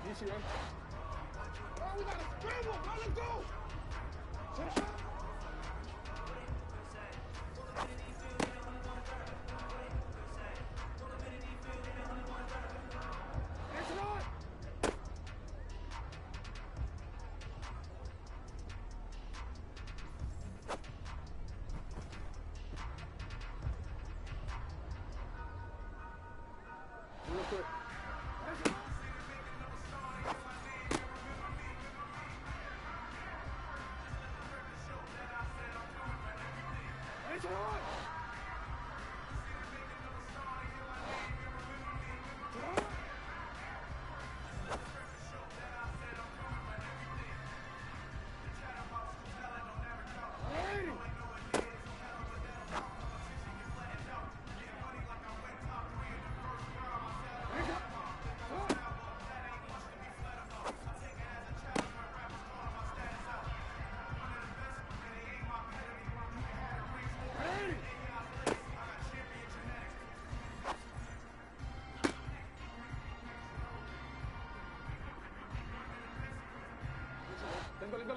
Easy, man. Oh, we got a scramble, bro. Let's go. Set a shot. It's on. Real quick. It's on. Let's go.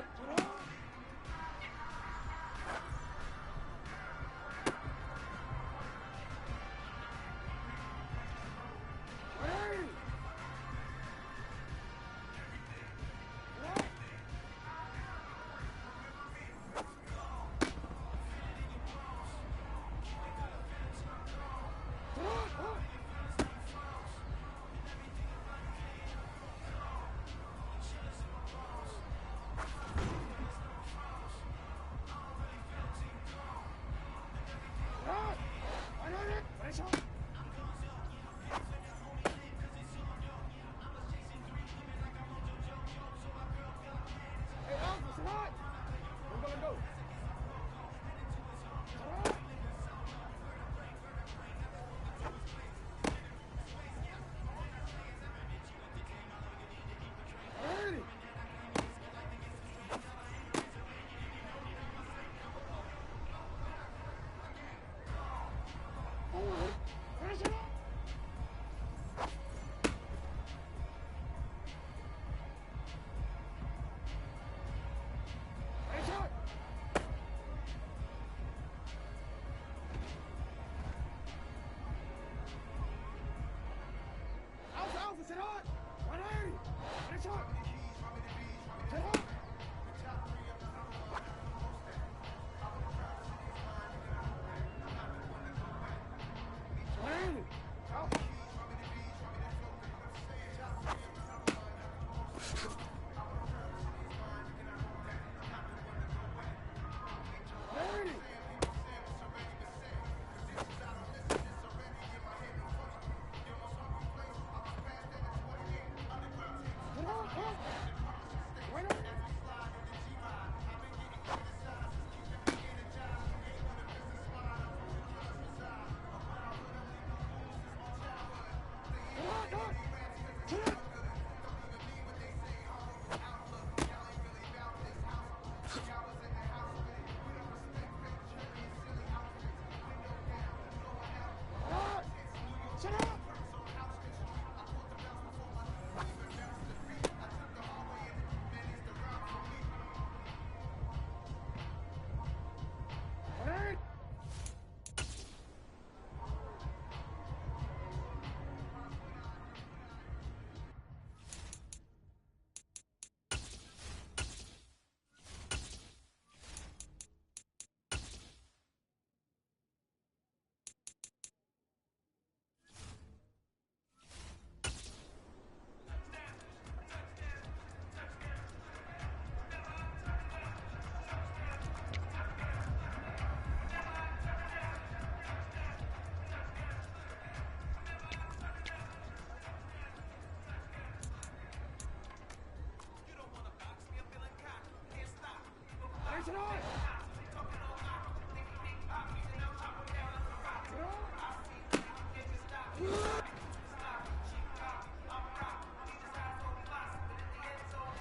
it on!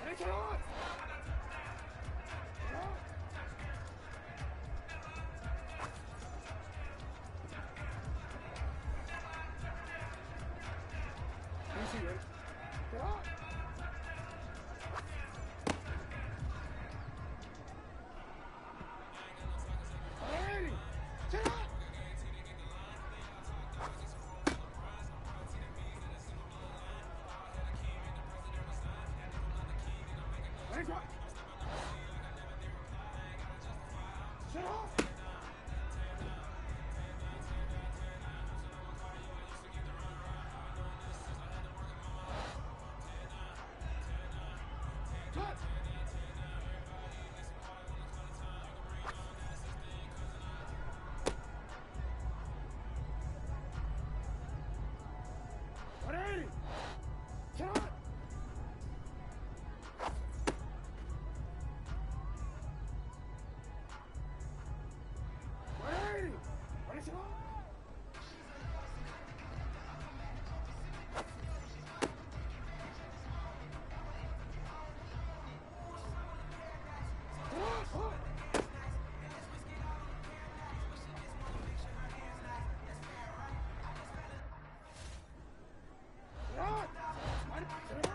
Finish it on! Easy, ready? Get on! Alrighty! Sit on! Ready, go! Sit on! Cut! Ready! Sit on! Ready! Ready, sit on! Sit on! Hold! Sit on! Ready? Sit on!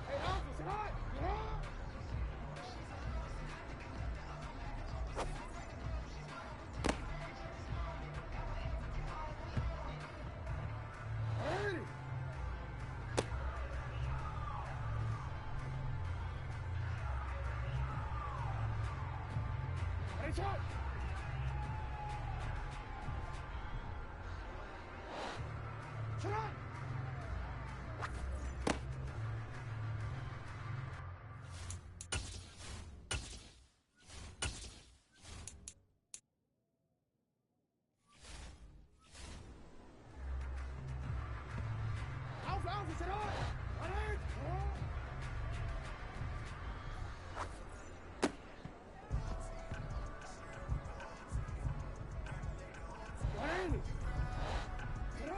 Hey, Alpha, sit on! Get on! Ready! Ready, shot! Sit on! Alpha, Alpha, sit on! Ready? Sit on! Ready? Sit on!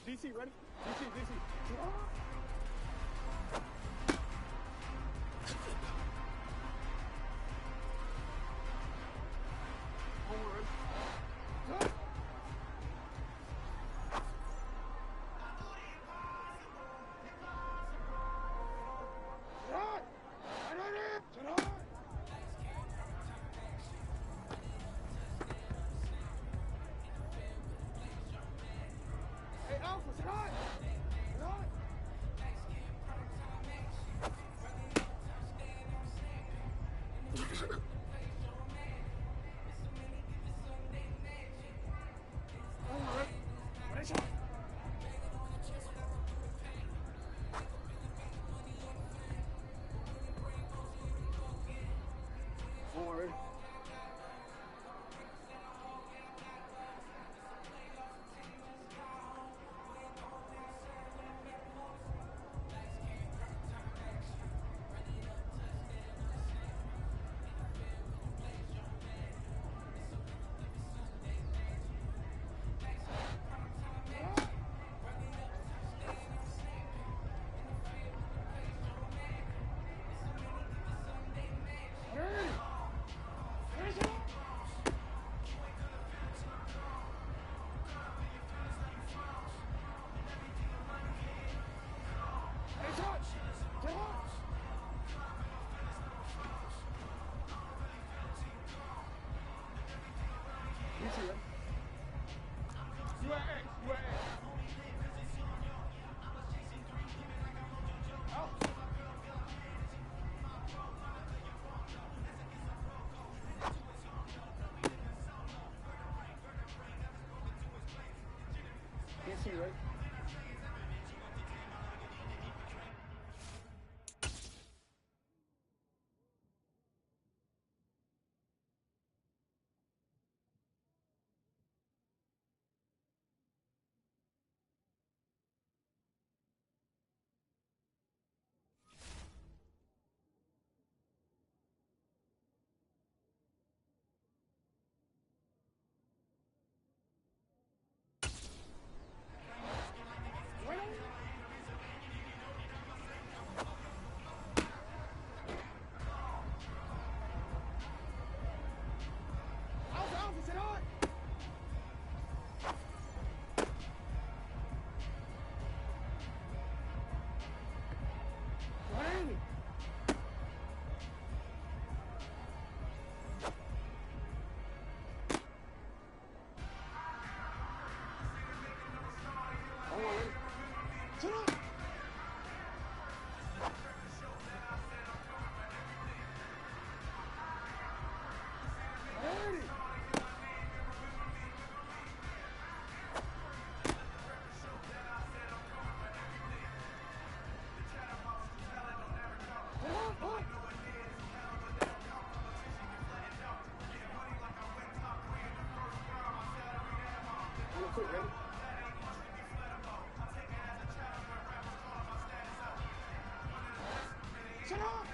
DC, ready? DC. Onward. Good. Right. Hey, Alpha, sit on. Sit on. Onward. Ready, shot. Onward. DC, right? Alpha, sit on. Ready. Onward. Sit on. Ready. Quick, ready? Shut up!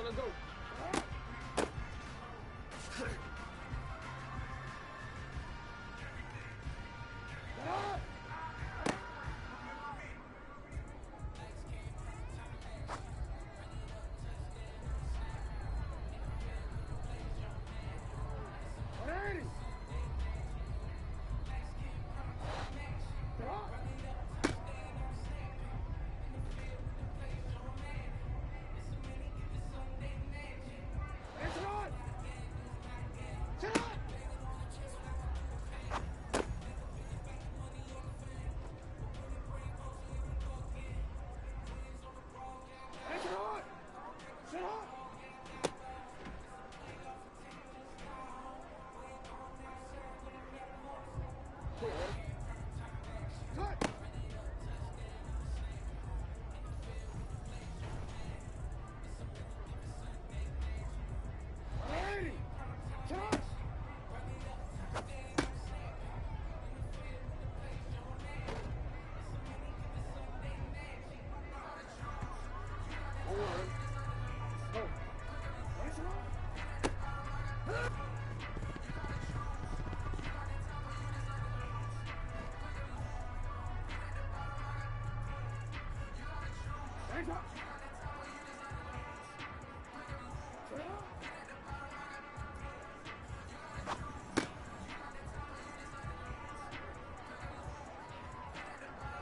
Let's go. Ready. It's on. Hands up.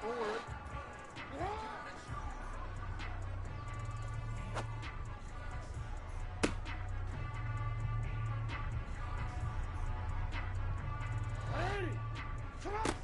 Forward. Ready. Come on.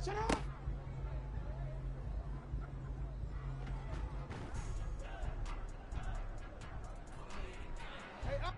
Shut up! Hey, up!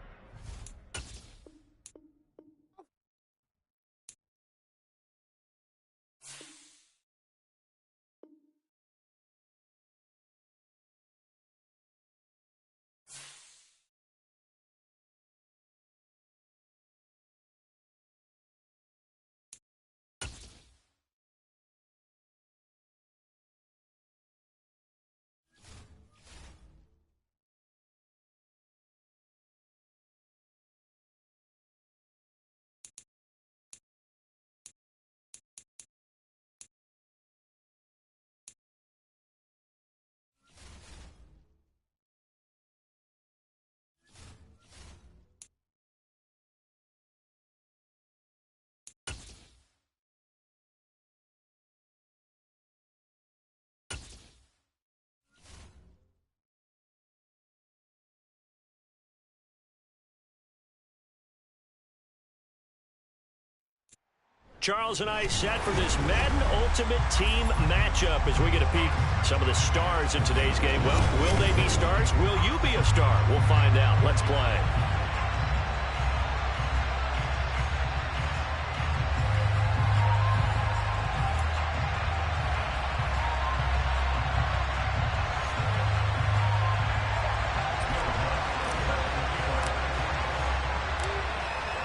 Charles and I set for this Madden Ultimate Team matchup as we get a peek some of the stars in today's game. Well, will they be stars? Will you be a star? We'll find out. Let's play.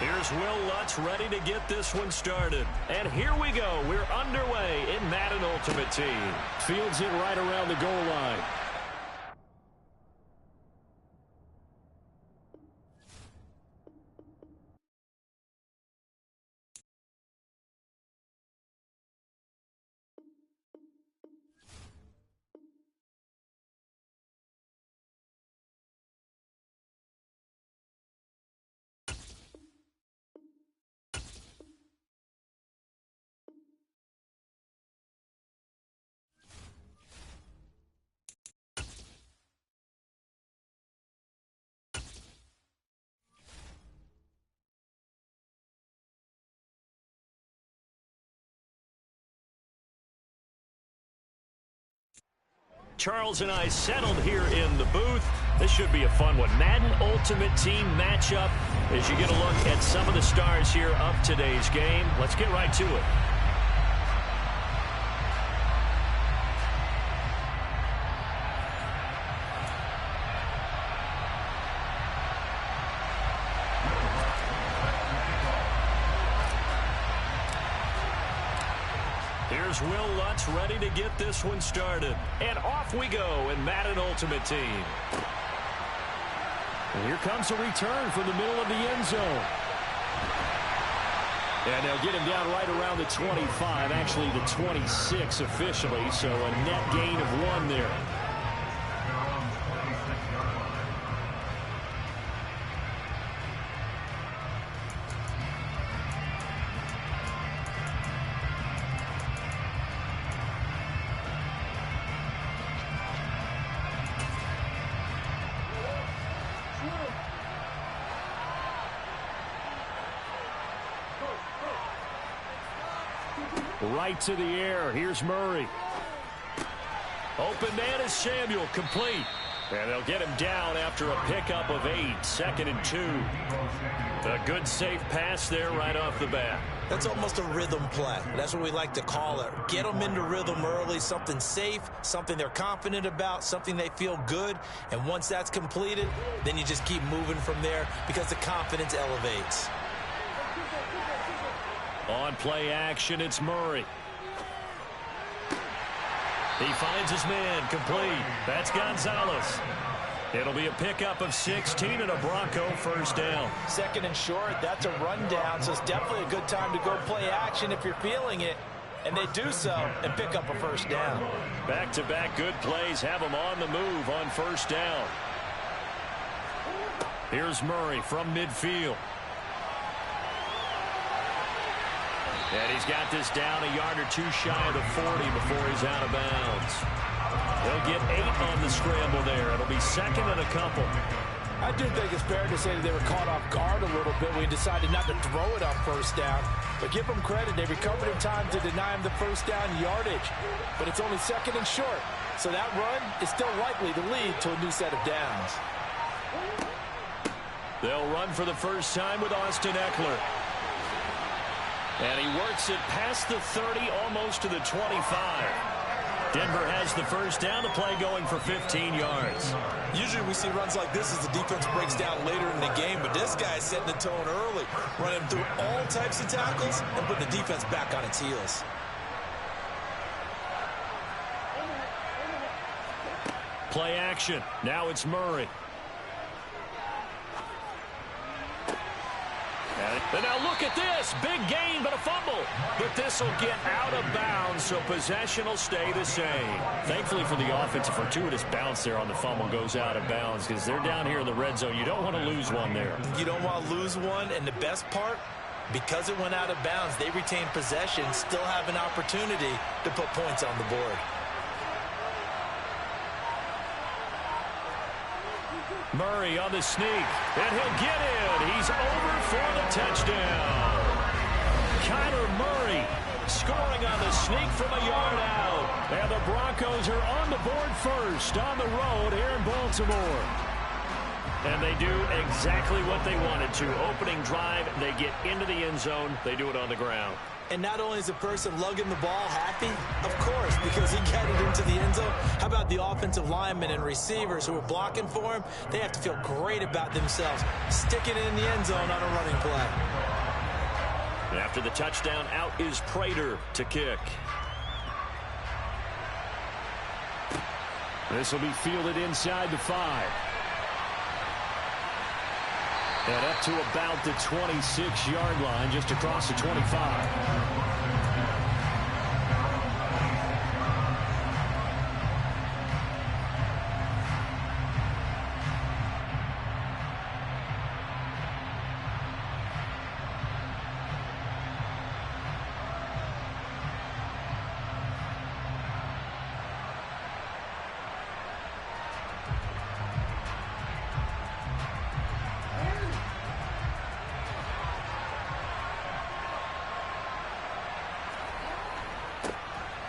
Here's Will Lutz ready to get this one started. And here we go. We're underway in Madden Ultimate Team. Fields it right around the goal line. Charles and I settled here in the booth. This should be a fun one. Madden Ultimate Team matchup as you get a look at some of the stars here of today's game. Let's get right to it. Here's Will Lutz ready to get this one started. And off we go in Madden Ultimate Team. And here comes a return from the middle of the end zone. And they'll get him down right around the 25, actually the 26 officially, so a net gain of 1 there. Right to the air. Here's Murray. Open man is Samuel, complete. And they'll get him down after a pickup of 8, 2nd and 2. A good safe pass there right off the bat. That's almost a rhythm play. That's what we like to call it. Get them into rhythm early, something safe, something they're confident about, something they feel good. And once that's completed, then you just keep moving from there because the confidence elevates. On play action, it's Murray. He finds his man, complete. That's Gonzalez. It'll be a pickup of 16 and a Bronco first down. 2nd and short, that's a rundown, so it's definitely a good time to go play action if you're feeling it. And they do so and pick up a first down. Back-to-back good plays have them on the move on first down. Here's Murray from midfield. And he's got this down a yard or 2 shy of the 40 before he's out of bounds. He'll get 8 on the scramble there. It'll be 2nd and a couple. I do think it's fair to say that they were caught off guard a little bit. We decided not to throw it on first down. But give them credit. They recovered in time to deny him the first down yardage. But it's only second and short. So that run is still likely to lead to a new set of downs. They'll run for the first time with Austin Eckler. And he works it past the 30, almost to the 25. Denver has the first down. The play going for 15 yards. Usually we see runs like this as the defense breaks down later in the game, but this guy's setting the tone early, running through all types of tackles and putting the defense back on its heels. Play action. Now it's Murray. And now look at this. Big gain, but a fumble. But this will get out of bounds, so possession will stay the same. Thankfully for the offense, a fortuitous bounce there on the fumble goes out of bounds because they're down here in the red zone. You don't want to lose one there. You don't want to lose one, and the best part, because it went out of bounds, they retain possession, still have an opportunity to put points on the board. Murray on the sneak, and he'll get it. He's over for the touchdown. Kyler Murray scoring on the sneak from a yard out. And the Broncos are on the board first on the road here in Baltimore. And they do exactly what they wanted to. Opening drive, they get into the end zone. They do it on the ground. And not only is the person lugging the ball happy, of course, because he got it into the end zone. How about the offensive linemen and receivers who are blocking for him? They have to feel great about themselves, sticking it in the end zone on a running play. After the touchdown, out is Prater to kick. This will be fielded inside the 5. And up to about the 26-yard line, just across the 25.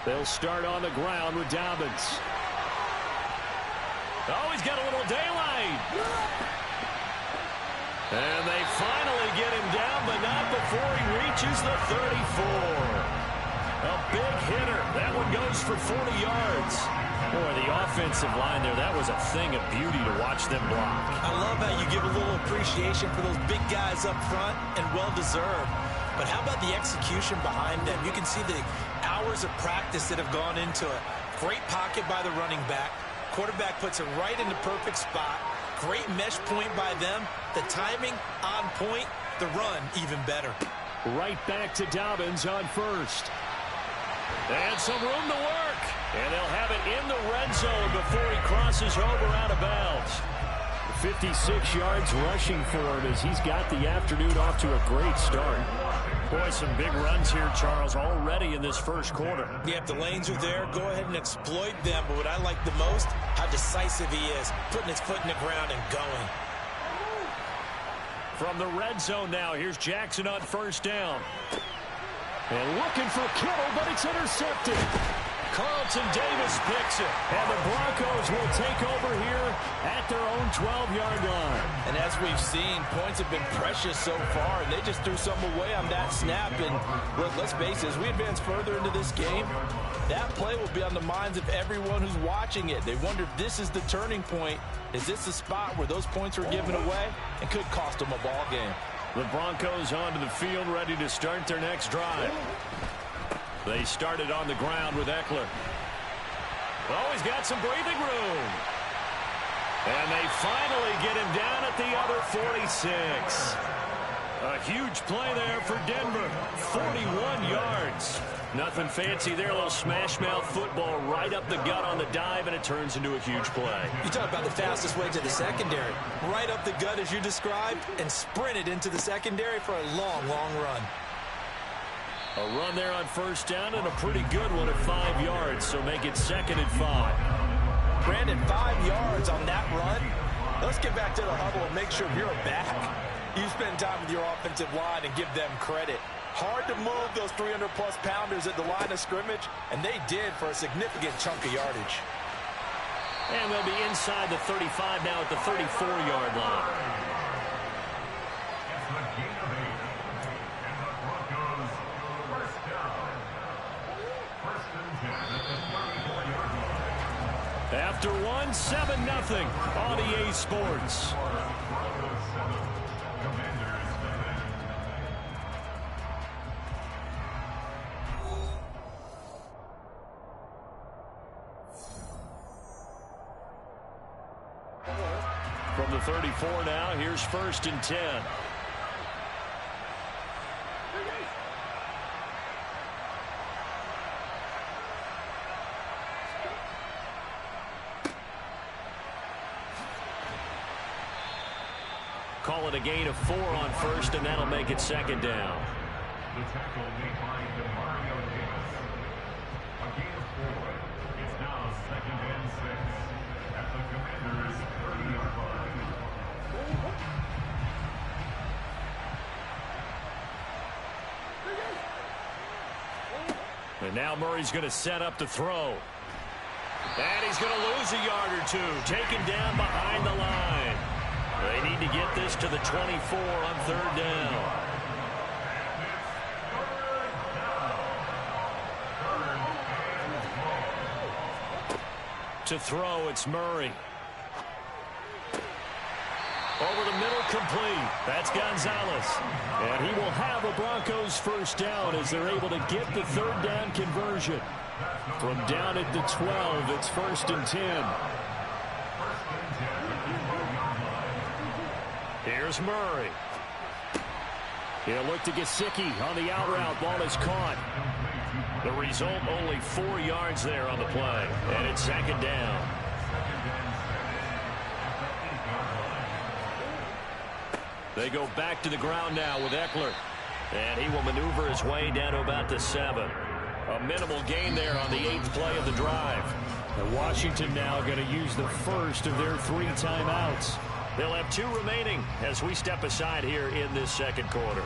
They'll start on the ground with Dobbins. Oh, he's got a little daylight. And they finally get him down, but not before he reaches the 34. A big hitter. That one goes for 40 yards. Boy, the offensive line there, that was a thing of beauty to watch them block. I love how you give a little appreciation for those big guys up front, and well-deserved. But how about the execution behind them? You can see the hours of practice that have gone into it. Great pocket by the running back. Quarterback puts it right in the perfect spot. Great mesh point by them. The timing on point. The run even better. Right back to Dobbins on first. And some room to work. And they'll have it in the red zone before he crosses over out of bounds. 56 yards rushing for him as he's got the afternoon off to a great start. Boy, some big runs here, Charles, already in this first quarter. Yeah, if the lanes are there, go ahead and exploit them. But what I like the most, how decisive he is, putting his foot in the ground and going. From the red zone now, here's Jackson on first down. And looking for Kittle, but it's intercepted. Carlton Davis picks it. And the Broncos will take over here at their own 12-yard line. And as we've seen, points have been precious so far, and they just threw some away on that snap. And look, let's face it, as we advance further into this game, that play will be on the minds of everyone who's watching it. They wonder if this is the turning point. Is this the spot where those points were given away and could cost them a ball game? The Broncos onto the field, ready to start their next drive. They started on the ground with Eckler. Oh, he's got some breathing room. And they finally get him down at the other 46. A huge play there for Denver. 41 yards. Nothing fancy there. A little smash-mouth football right up the gut on the dive, and it turns into a huge play. You talk about the fastest way to the secondary. Right up the gut, as you described, and sprinted into the secondary for a long, long run. A run there on first down, and a pretty good one at 5 yards, so make it 2nd and 5. Brandon, 5 yards on that run. Let's get back to the huddle and make sure you're back. You spend time with your offensive line and give them credit. Hard to move those 300-plus pounders at the line of scrimmage, and they did for a significant chunk of yardage. And they'll be inside the 35 now at the 34-yard line. After one, 7-0 on EA Sports. From the 34 now, here's 1st and 10. Call it a gain of 4 on 1st, and that'll make it 2nd down. The tackle made by Mario Davis. A gain of 4. It's now 2nd and 6 at the Commanders' 30-yard line. And now Murray's going to set up to throw. And he's going to lose a yard or 2. Taken down behind the line. They need to get this to the 24 on 3rd down. To throw, it's Murray. Over the middle, complete. That's Gonzalez. And he will have a Broncos 1st down as they're able to get the 3rd down conversion. From down at the 12, it's 1st and 10. Here's Murray. He'll look to Gesicki on the out route. Ball is caught. The result, only 4 yards there on the play. And it's 2nd down. They go back to the ground now with Eckler. And he will maneuver his way down to about the 7. A minimal gain there on the 8th play of the drive. And Washington now going to use the first of their 3 timeouts. They'll have 2 remaining as we step aside here in this 2nd quarter.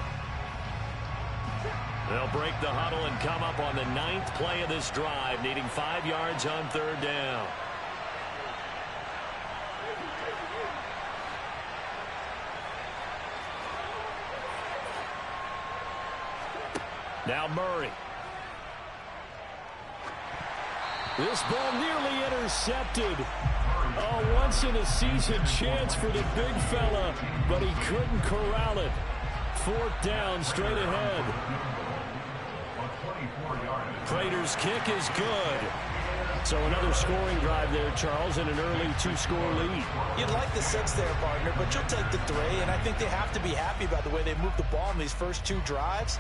They'll break the huddle and come up on the 9th play of this drive, needing 5 yards on 3rd down. Now Murray. This ball nearly intercepted. A once-in-a-season chance for the big fella, but he couldn't corral it. 4th down, straight ahead. Prater's kick is good. So another scoring drive there, Charles, and an early 2-score lead. You'd like the 6 there, partner, but you'll take the 3, and I think they have to be happy about the way they moved the ball in these first 2 drives.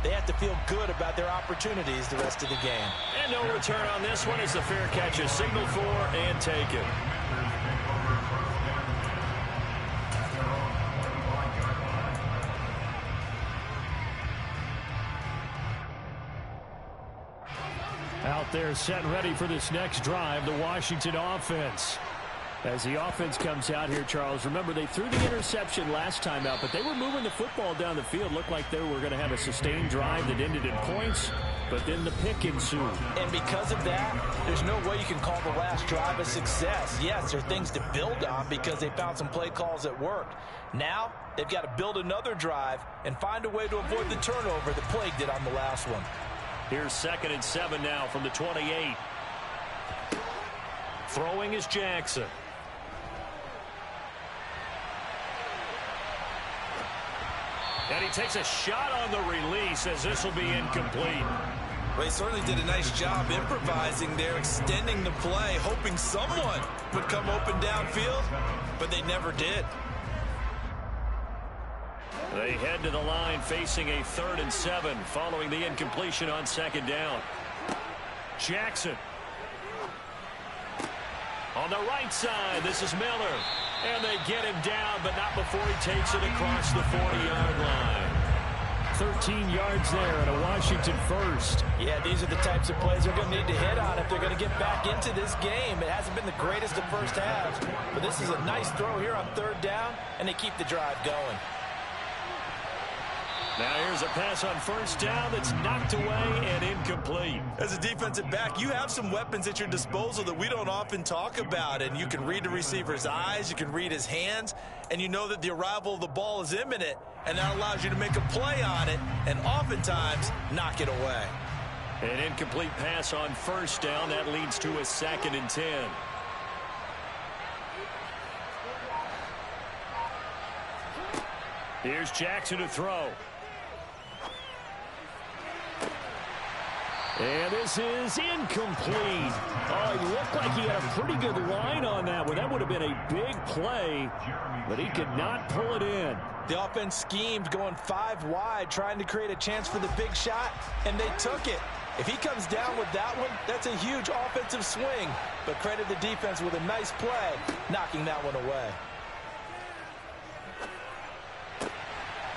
They have to feel good about their opportunities the rest of the game. And no return on this one as the fair catch is signaled for and taken. Out there set and ready for this next drive, the Washington offense. As the offense comes out here, Charles, remember they threw the interception last time out, but they were moving the football down the field. Looked like they were going to have a sustained drive that ended in points, but then the pick ensued. And because of that, there's no way you can call the last drive a success. Yes, there are things to build on because they found some play calls that worked. Now, they've got to build another drive and find a way to avoid the turnover that plagued it on the last one. Here's 2nd and 7 now from the 28. Throwing is Jackson. And he takes a shot on the release as this will be incomplete. Well, he certainly did a nice job improvising there, extending the play, hoping someone would come open downfield, but they never did. They head to the line facing a 3rd and 7 following the incompletion on 2nd down. Jackson. On the right side, this is Miller. And they get him down, but not before he takes it across the 40-yard line. 13 yards there and a Washington first. Yeah, these are the types of plays they're going to need to hit on if they're going to get back into this game. It hasn't been the greatest of first halves, but this is a nice throw here on 3rd down, and they keep the drive going. Now here's a pass on first down that's knocked away and incomplete. As a defensive back, you have some weapons at your disposal that we don't often talk about. And you can read the receiver's eyes, you can read his hands, and you know that the arrival of the ball is imminent. And that allows you to make a play on it and oftentimes knock it away. An incomplete pass on first down. That leads to a 2nd and 10. Here's Jackson to throw. And this is incomplete. Oh, he looked like he had a pretty good line on that one. That would have been a big play, but he could not pull it in. The offense schemed going 5 wide, trying to create a chance for the big shot, and they took it. If he comes down with that one, that's a huge offensive swing. But credit the defense with a nice play, knocking that one away.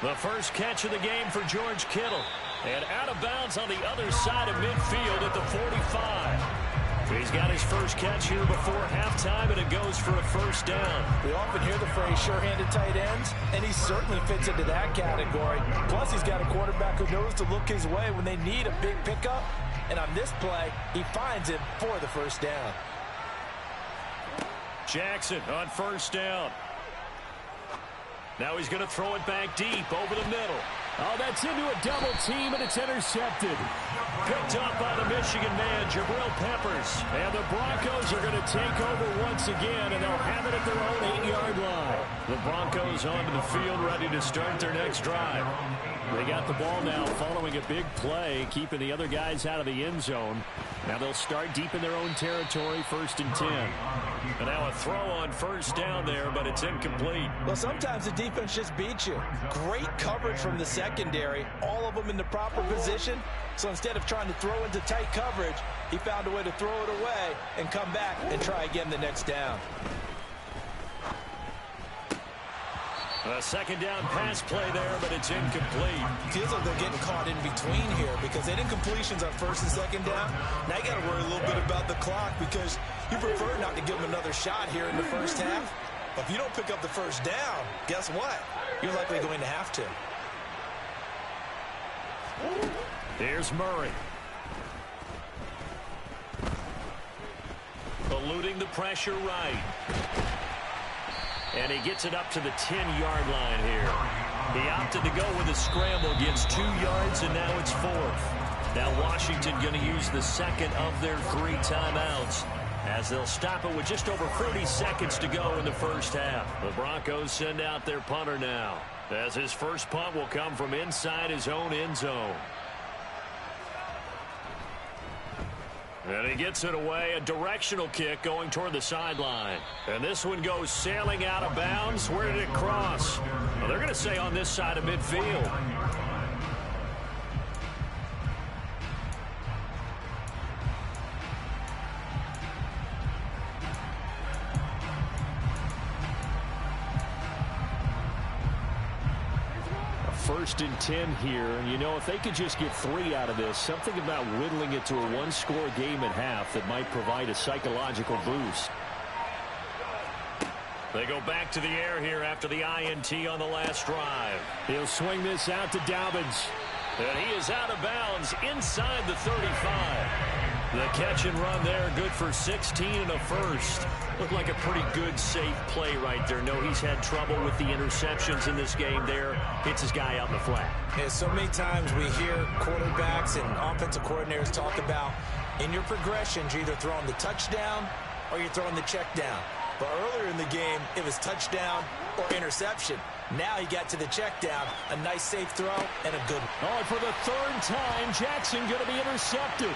The first catch of the game for George Kittle. And out of bounds on the other side of midfield at the 45. He's got his first catch here before halftime, and it goes for a first down. We often hear the phrase sure-handed tight ends, and he certainly fits into that category. Plus, he's got a quarterback who knows to look his way when they need a big pickup. And on this play, he finds it for the first down. Jackson on first down. Now he's going to throw it back deep over the middle. Oh, that's into a double team, and it's intercepted. Picked up by the Michigan man, Jabril Peppers. And the Broncos are going to take over once again, and they'll have it at their own 8-yard line. The Broncos onto the field, ready to start their next drive. They got the ball now following a big play, keeping the other guys out of the end zone. Now they'll start deep in their own territory, 1st and 10. And now a throw on first down there, but it's incomplete. Well, sometimes the defense just beats you. Great coverage from the secondary, all of them in the proper position. So instead of trying to throw into tight coverage, he found a way to throw it away and come back and try again the next down. A 2nd down pass play there, but it's incomplete. Feels like they're getting caught in between here because they had incompletions on 1st and 2nd down. Now you got to worry a little bit about the clock because you prefer not to give them another shot here in the first half. But if you don't pick up the first down, guess what? You're likely going to have to. Here's Murray. Eluding the pressure right. And he gets it up to the 10-yard line here. He opted to go with a scramble, gets 2 yards, and now it's 4th. Now Washington going to use the 2nd of their 3 timeouts as they'll stop it with just over 30 seconds to go in the first half. The Broncos send out their punter now, as his first punt will come from inside his own end zone. And he gets it away, a directional kick going toward the sideline. And this one goes sailing out of bounds. Where did it cross? Well, they're going to say on this side of midfield. First and 10 here, and you know, if they could just get 3 out of this, something about whittling it to a 1-score game at half that might provide a psychological boost. They go back to the air here after the INT on the last drive. He'll swing this out to Dobbins, and he is out of bounds inside the 35. The catch and run there, good for 16 and a first. Looked like a pretty good, safe play right there. No, he's had trouble with the interceptions in this game there. Hits his guy out in the flat. Yeah, so many times we hear quarterbacks and offensive coordinators talk about in your progressions, you're either throwing the touchdown or you're throwing the check down. But earlier in the game, it was touchdown or interception. Now he got to the check down, a nice safe throw, and a good one. Oh, for the 3rd time, Jackson going to be intercepted.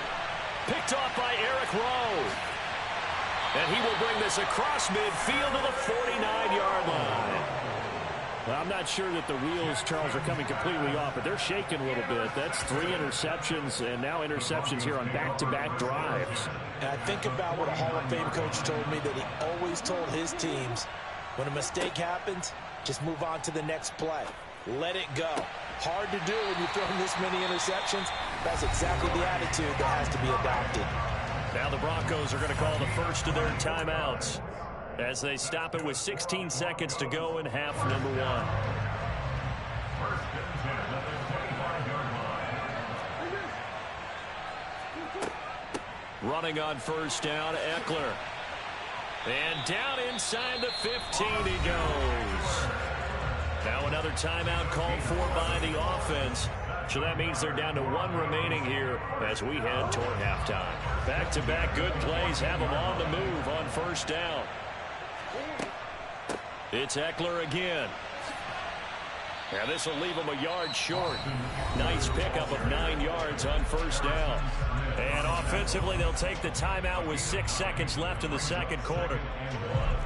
Picked off by Eric Rowe. And he will bring this across midfield to the 49-yard line. Well, I'm not sure that the wheels, Charles, are coming completely off, but they're shaking a little bit. That's 3 interceptions, and now interceptions here on back-to-back drives. And I think about what a Hall of Fame coach told me, that he always told his teams, when a mistake happens, just move on to the next play. Let it go. Hard to do when you're throwing this many interceptions. That's exactly the attitude that has to be adopted. Now the Broncos are going to call the first of their timeouts as they stop it with 16 seconds to go in half number 1. Running on first down, Eckler. And down inside the 15 he goes. Now another timeout called for by the offense. So that means they're down to 1 remaining here as we head toward halftime. Back-to-back good plays have them on the move on first down. It's Eckler again. And this will leave him a yard short. Nice pickup of 9 yards on first down. And offensively, they'll take the timeout with 6 seconds left in the second quarter.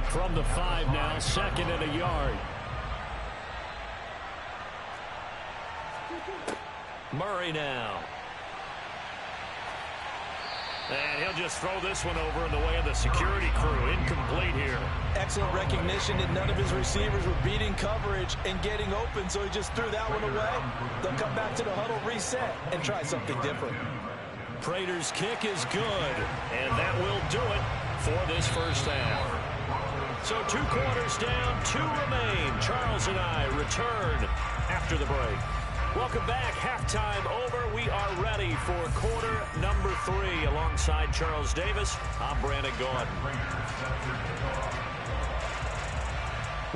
From the 5 now, 2nd and a yard. Murray now. And he'll just throw this one over in the way of the security crew. Incomplete here. Excellent recognition that none of his receivers were beating coverage and getting open, so he just threw that one away. They'll come back to the huddle, reset, and try something different. Prater's kick is good, and that will do it for this first half. So 2 quarters down, 2 remain. Charles and I return after the break. Welcome back. Halftime over. We are ready for quarter number 3. Alongside Charles Davis, I'm Brandon Gordon.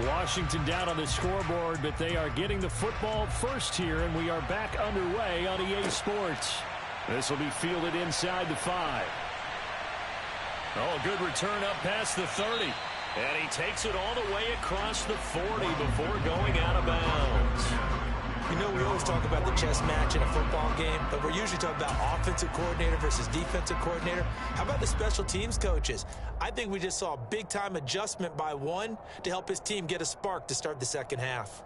Washington down on the scoreboard, but they are getting the football first here, and we are back underway on EA Sports. This will be fielded inside the 5. Oh, good return up past the 30. And he takes it all the way across the 40 before going out of bounds. You know, we always talk about the chess match in a football game, but we're usually talking about offensive coordinator versus defensive coordinator. How about the special teams coaches? I think we just saw a big-time adjustment by one to help his team get a spark to start the second half.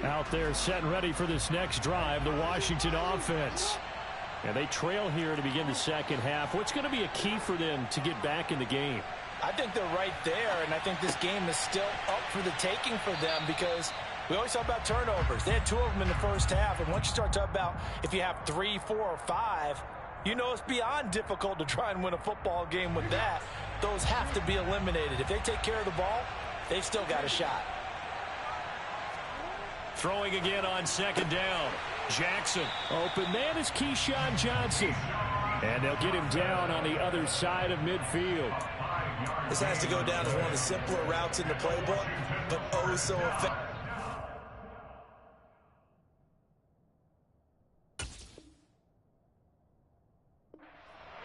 Out there set and ready for this next drive, the Washington offense. And they trail here to begin the second half. What's going to be a key for them to get back in the game? I think they're right there, and I think this game is still up for the taking for them because we always talk about turnovers. They had 2 of them in the first half, and once you start talking about if you have 3, 4, or 5, you know it's beyond difficult to try and win a football game with that. Those have to be eliminated. If they take care of the ball, they've still got a shot. Throwing again on second down. Jackson. Open man is Keyshawn Johnson. And they'll get him down on the other side of midfield. This has to go down as one of the simpler routes in the playbook, but oh so effective.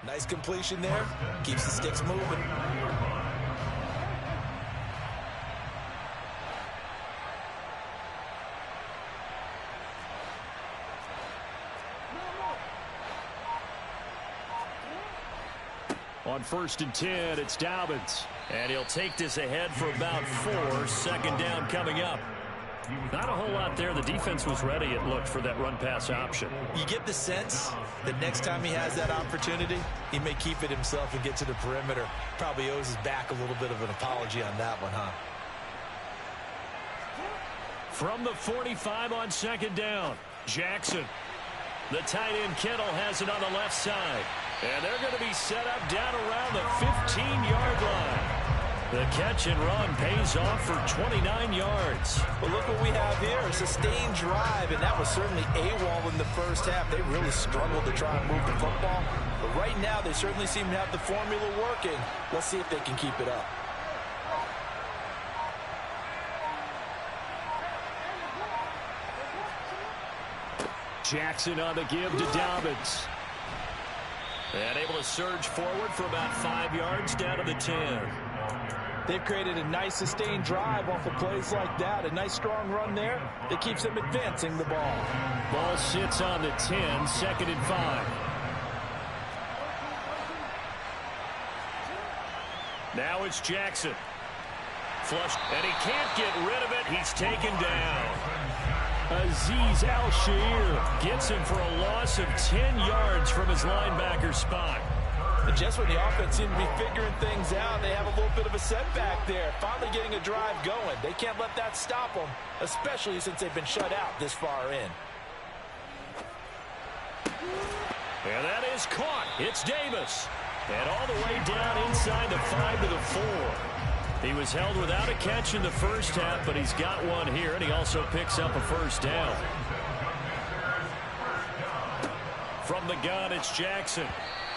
Nice completion there. Keeps the sticks moving. On 1st and 10, it's Dobbins. And he'll take this ahead for about 4. Second down coming up. Not a whole lot there. The defense was ready, it looked, for that run-pass option. You get the sense that next time he has that opportunity, he may keep it himself and get to the perimeter. Probably owes his back a little bit of an apology on that one, huh? From the 45 on second down, Jackson. The tight end Kittle has it on the left side. And they're going to be set up down around the 15-yard line. The catch and run pays off for 29 yards. But look what we have here, a sustained drive, and that was certainly AWOL in the first half. They really struggled to try and move the football. But right now, they certainly seem to have the formula working. Let's see if they can keep it up. Jackson on the give to Dobbins. And able to surge forward for about 5 yards down to the 10. They've created a nice sustained drive off of plays like that. A nice strong run there that keeps them advancing the ball. Ball sits on the 10, 2nd and 5. Now it's Jackson. Flush, and he can't get rid of it. He's taken down. Azeez Al-Shaair Gets him for a loss of 10 yards from his linebacker spot. And just when the offense seemed to be figuring things out, they have a little bit of a setback there. Finally getting a drive going. They can't let that stop them, especially since they've been shut out this far in. And that is caught. It's Davis. And all the way down inside the 5 to the 4. He was held without a catch in the first half, but he's got one here, and he also picks up a first down. From the gun, it's Jackson.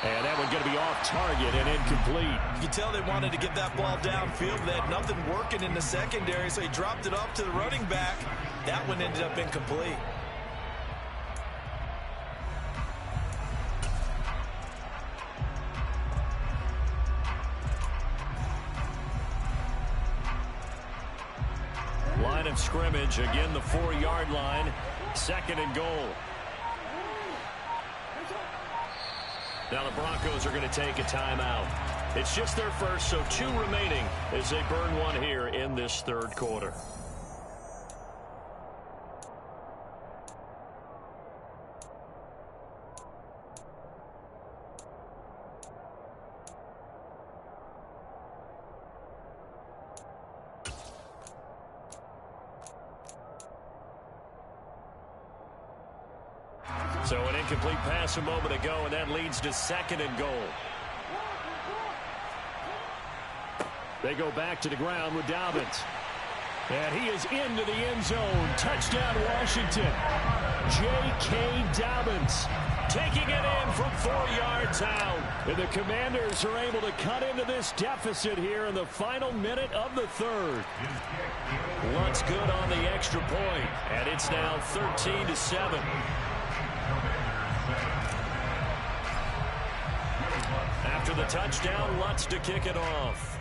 And that one going to be off target and incomplete. You can tell they wanted to get that ball downfield. They had nothing working in the secondary, so he dropped it off to the running back. That one ended up incomplete. Line of scrimmage, again the 4-yard line. 2nd and goal. Now the Broncos are going to take a timeout. It's just their first, so 2 remaining as they burn one here in this 3rd quarter. So an incomplete pass a moment ago, and that leads to 2nd and goal. They go back to the ground with Dobbins. And he is into the end zone. Touchdown, Washington. J.K. Dobbins taking it in from 4 yards out. And the Commanders are able to cut into this deficit here in the final minute of the 3rd. Luntz good on the extra point, and it's now 13-7. After the touchdown, Luntz to kick it off.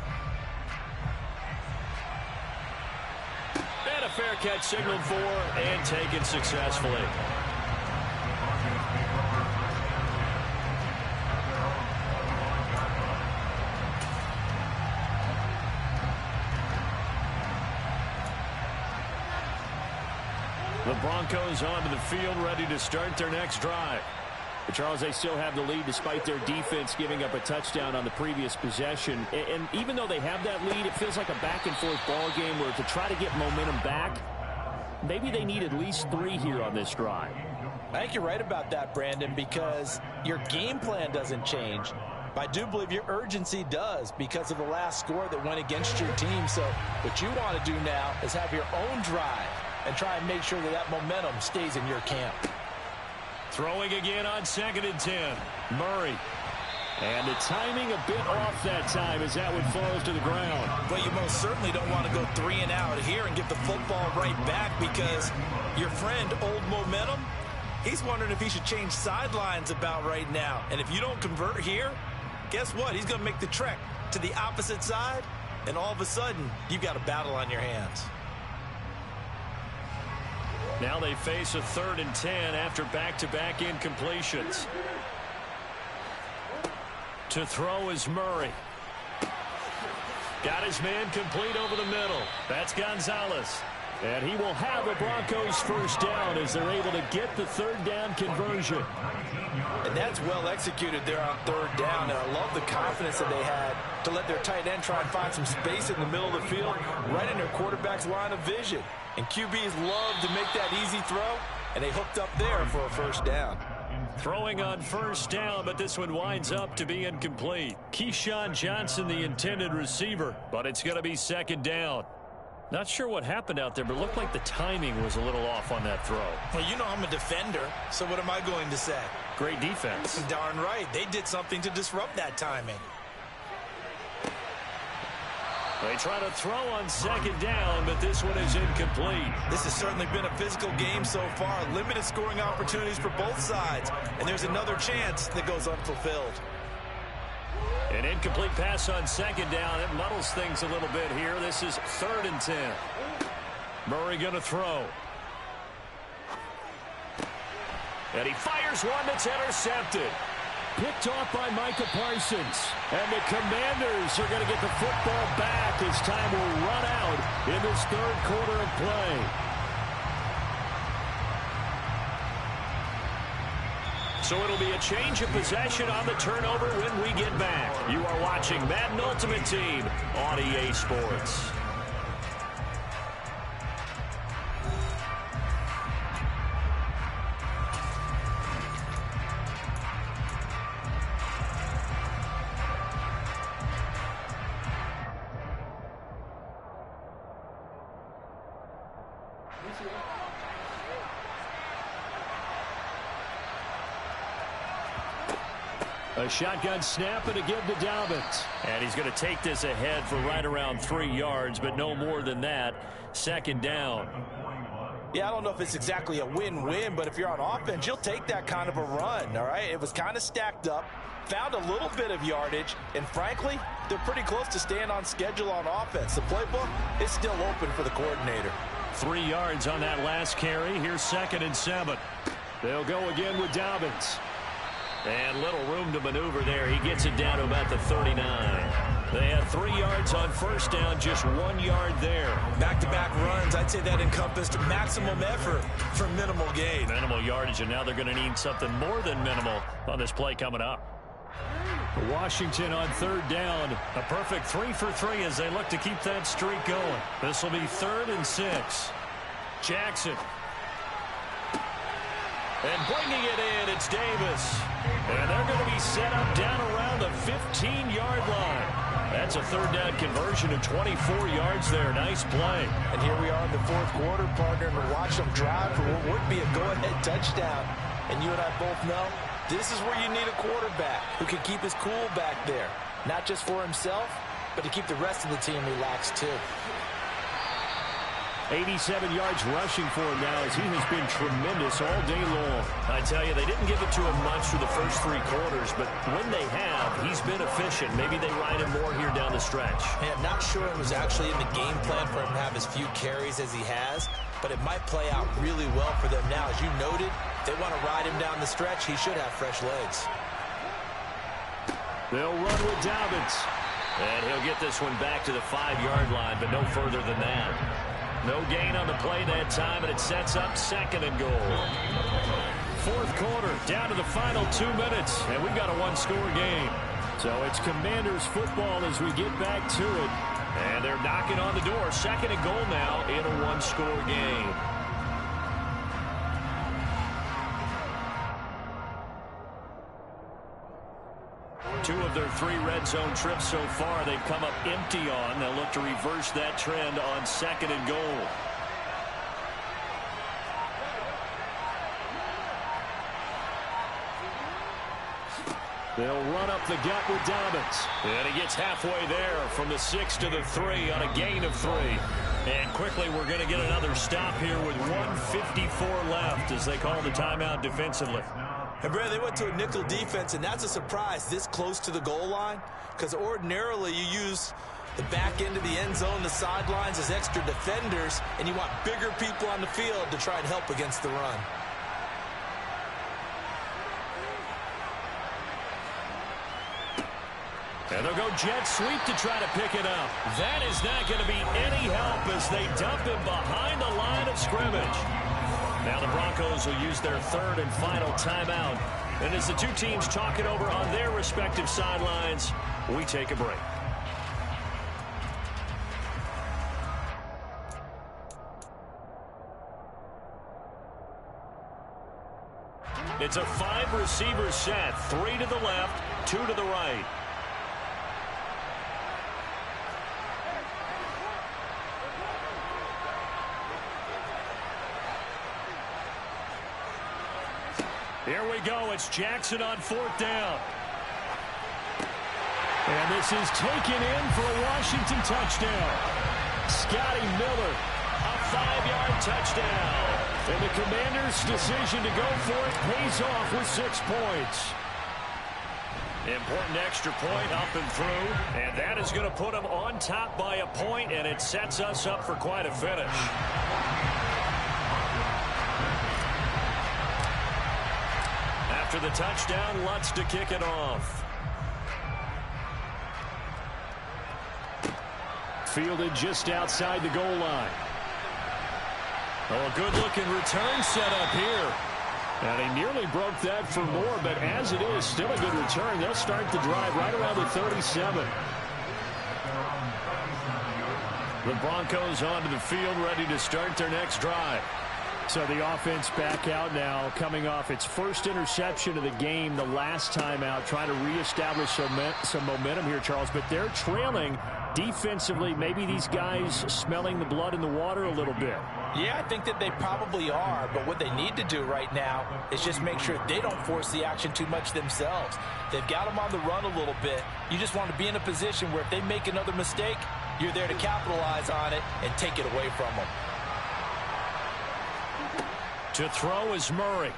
And a fair catch signaled for and taken successfully. The Broncos onto the field, ready to start their next drive. But Charles, they still have the lead despite their defense giving up a touchdown on the previous possession. And even though they have that lead, it feels like a back-and-forth ball game where to try to get momentum back, maybe they need at least 3 here on this drive. I think you're right about that, Brandon, because your game plan doesn't change. But I do believe your urgency does because of the last score that went against your team. So what you want to do now is have your own drive and try and make sure that that momentum stays in your camp. Throwing again on 2nd and 10. Murray. And the timing a bit off that time as that one falls to the ground. But you most certainly don't want to go 3 and out here and get the football right back because your friend, Old Momentum, he's wondering if he should change sidelines about right now. And if you don't convert here, guess what? He's going to make the trek to the opposite side, and all of a sudden, you've got a battle on your hands. Now they face a 3rd and 10 after back-to-back incompletions. To throw is Murray. Got his man complete over the middle. That's Gonzalez. And he will have the Broncos first down as they're able to get the 3rd down conversion. And that's well executed there on 3rd down. And I love the confidence that they had to let their tight end try and find some space in the middle of the field, right in their quarterback's line of vision. And QBs love to make that easy throw, and they hooked up there for a first down. Throwing on first down, but this one winds up to be incomplete. Keyshawn Johnson, the intended receiver, but it's going to be 2nd down. Not sure what happened out there, but it looked like the timing was a little off on that throw. Well, you know I'm a defender, so what am I going to say? Great defense. Darn right. They did something to disrupt that timing. They try to throw on 2nd down, but this one is incomplete. This has certainly been a physical game so far. Limited scoring opportunities for both sides. And there's another chance that goes unfulfilled. An incomplete pass on 2nd down. It muddles things a little bit here. This is 3rd and 10. Murray going to throw. And he fires one that's intercepted. Picked off by Micah Parsons. And the Commanders are going to get the football back as time will run out in this 3rd quarter of play. So it'll be a change of possession on the turnover when we get back. You are watching Madden Ultimate Team on EA Sports. A shotgun snap and a give to Dobbins. And he's going to take this ahead for right around 3 yards, but no more than that. Second down. Yeah, I don't know if it's exactly a win-win, but if you're on offense, you'll take that kind of a run, all right? It was kind of stacked up, found a little bit of yardage, and frankly, they're pretty close to staying on schedule on offense. The playbook is still open for the coordinator. 3 yards on that last carry. Here's 2nd and 7. They'll go again with Dobbins. And little room to maneuver there. He gets it down to about the 39. They had 3 yards on first down, just 1 yard there. Back-to-back runs, I'd say that encompassed maximum effort for minimal gain. Minimal yardage, and now they're going to need something more than minimal on this play coming up. Washington on 3rd down. A perfect 3 for 3 as they look to keep that streak going. This will be 3rd and 6. Jackson. And bringing it in, it's Davis. And they're going to be set up down around the 15-yard line. That's a 3rd down conversion of 24 yards there. Nice play. And here we are in the 4th quarter, partner, and to watch them drive for what would be a go-ahead touchdown. And you and I both know this is where you need a quarterback who can keep his cool back there. Not just for himself, but to keep the rest of the team relaxed too. 87 yards rushing for him now as he has been tremendous all day long. I tell you, they didn't give it to him much for the first 3 quarters, but when they have, he's been efficient. Maybe they ride him more here down the stretch. Yeah, I'm not sure it was actually in the game plan for him to have as few carries as he has, but it might play out really well for them now. As you noted, if they want to ride him down the stretch, he should have fresh legs. They'll run with Dobbins. And he'll get this one back to the 5-yard line, but no further than that. No gain on the play that time, and it sets up 2nd and goal. 4th quarter, down to the final 2 minutes, and we've got a 1-score game. So it's Commanders football as we get back to it. And they're knocking on the door. 2nd and goal now in a 1-score game. Two of their 3 red zone trips so far, they've come up empty on. They'll look to reverse that trend on 2nd and goal. They'll run up the gut with Dobbins. And he gets halfway there from the 6 to the 3 on a gain of 3. And quickly we're going to get another stop here with 1:54 left as they call the timeout defensively. And, Brad, they went to a nickel defense, and that's a surprise this close to the goal line, because ordinarily you use the back end of the end zone, the sidelines as extra defenders, and you want bigger people on the field to try and help against the run. And they'll go jet sweep to try to pick it up. That is not going to be any help as they dump him behind the line of scrimmage. Now the Broncos will use their 3rd and final timeout. And as the two teams talk it over on their respective sidelines, we take a break. It's a 5-receiver set. 3 to the left, 2 to the right. Here we go. It's Jackson on 4th down. And this is taken in for a Washington touchdown. Scotty Miller, a 5-yard touchdown. And the Commanders' decision to go for it pays off with 6 points. Important extra point up and through. And that is going to put them on top by a point, and it sets us up for quite a finish. After the touchdown, Lutz to kick it off. Fielded just outside the goal line. Oh, a good-looking return set up here. And he nearly broke that for more, but as it is, still a good return. They'll start the drive right around the 37. The Broncos onto the field, ready to start their next drive. So the offense back out now, coming off its first interception of the game the last time out, trying to reestablish some momentum here, Charles. But they're trailing defensively. Maybe these guys smelling the blood in the water a little bit. Yeah, I think that they probably are, but what they need to do right now is just make sure they don't force the action too much themselves. They've got them on the run a little bit. You just want to be in a position where if they make another mistake, you're there to capitalize on it and take it away from them. To throw is Murray.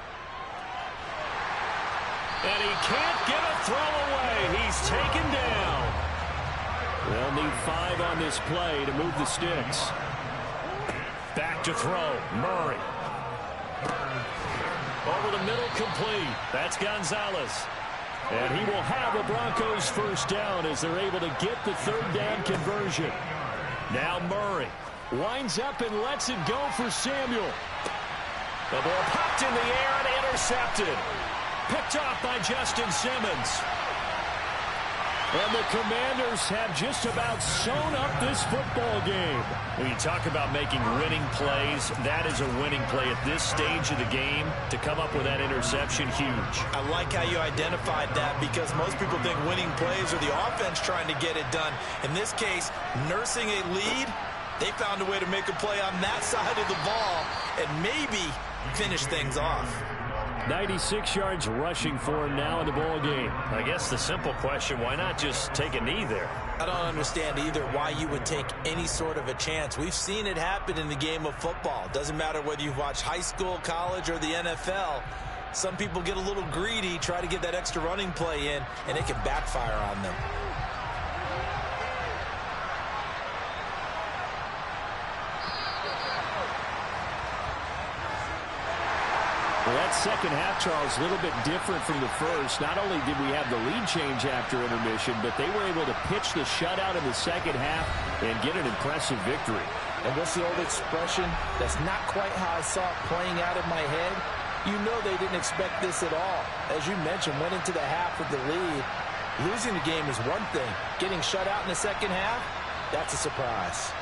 And he can't get a throw away. He's taken down. They'll need 5 on this play to move the sticks. Back to throw, Murray. Over the middle, complete. That's Gonzalez. And he will have a Broncos first down as they're able to get the third down conversion. Now Murray winds up and lets it go for Samuel. The ball popped in the air and intercepted. Picked off by Justin Simmons. And the Commanders have just about sewn up this football game. When you talk about making winning plays, that is a winning play at this stage of the game. To come up with that interception, huge. I like how you identified that because most people think winning plays are the offense trying to get it done. In this case, nursing a lead, they found a way to make a play on that side of the ball and maybe finish things off. 96 yards rushing for him now in the ball game. I guess the simple question, why not just take a knee there? I don't understand either why you would take any sort of a chance. We've seen it happen in the game of football. Doesn't matter whether you've watched high school, college, or the NFL. Some people get a little greedy, try to get that extra running play in, and it can backfire on them. Well, that second half, Charles, a little bit different from the first. Not only did we have the lead change after intermission, but they were able to pitch the shutout in the second half and get an impressive victory. And what's the old expression? That's not quite how I saw it playing out in my head. You know they didn't expect this at all. As you mentioned, went into the half with the lead. Losing the game is one thing. Getting shut out in the second half, that's a surprise.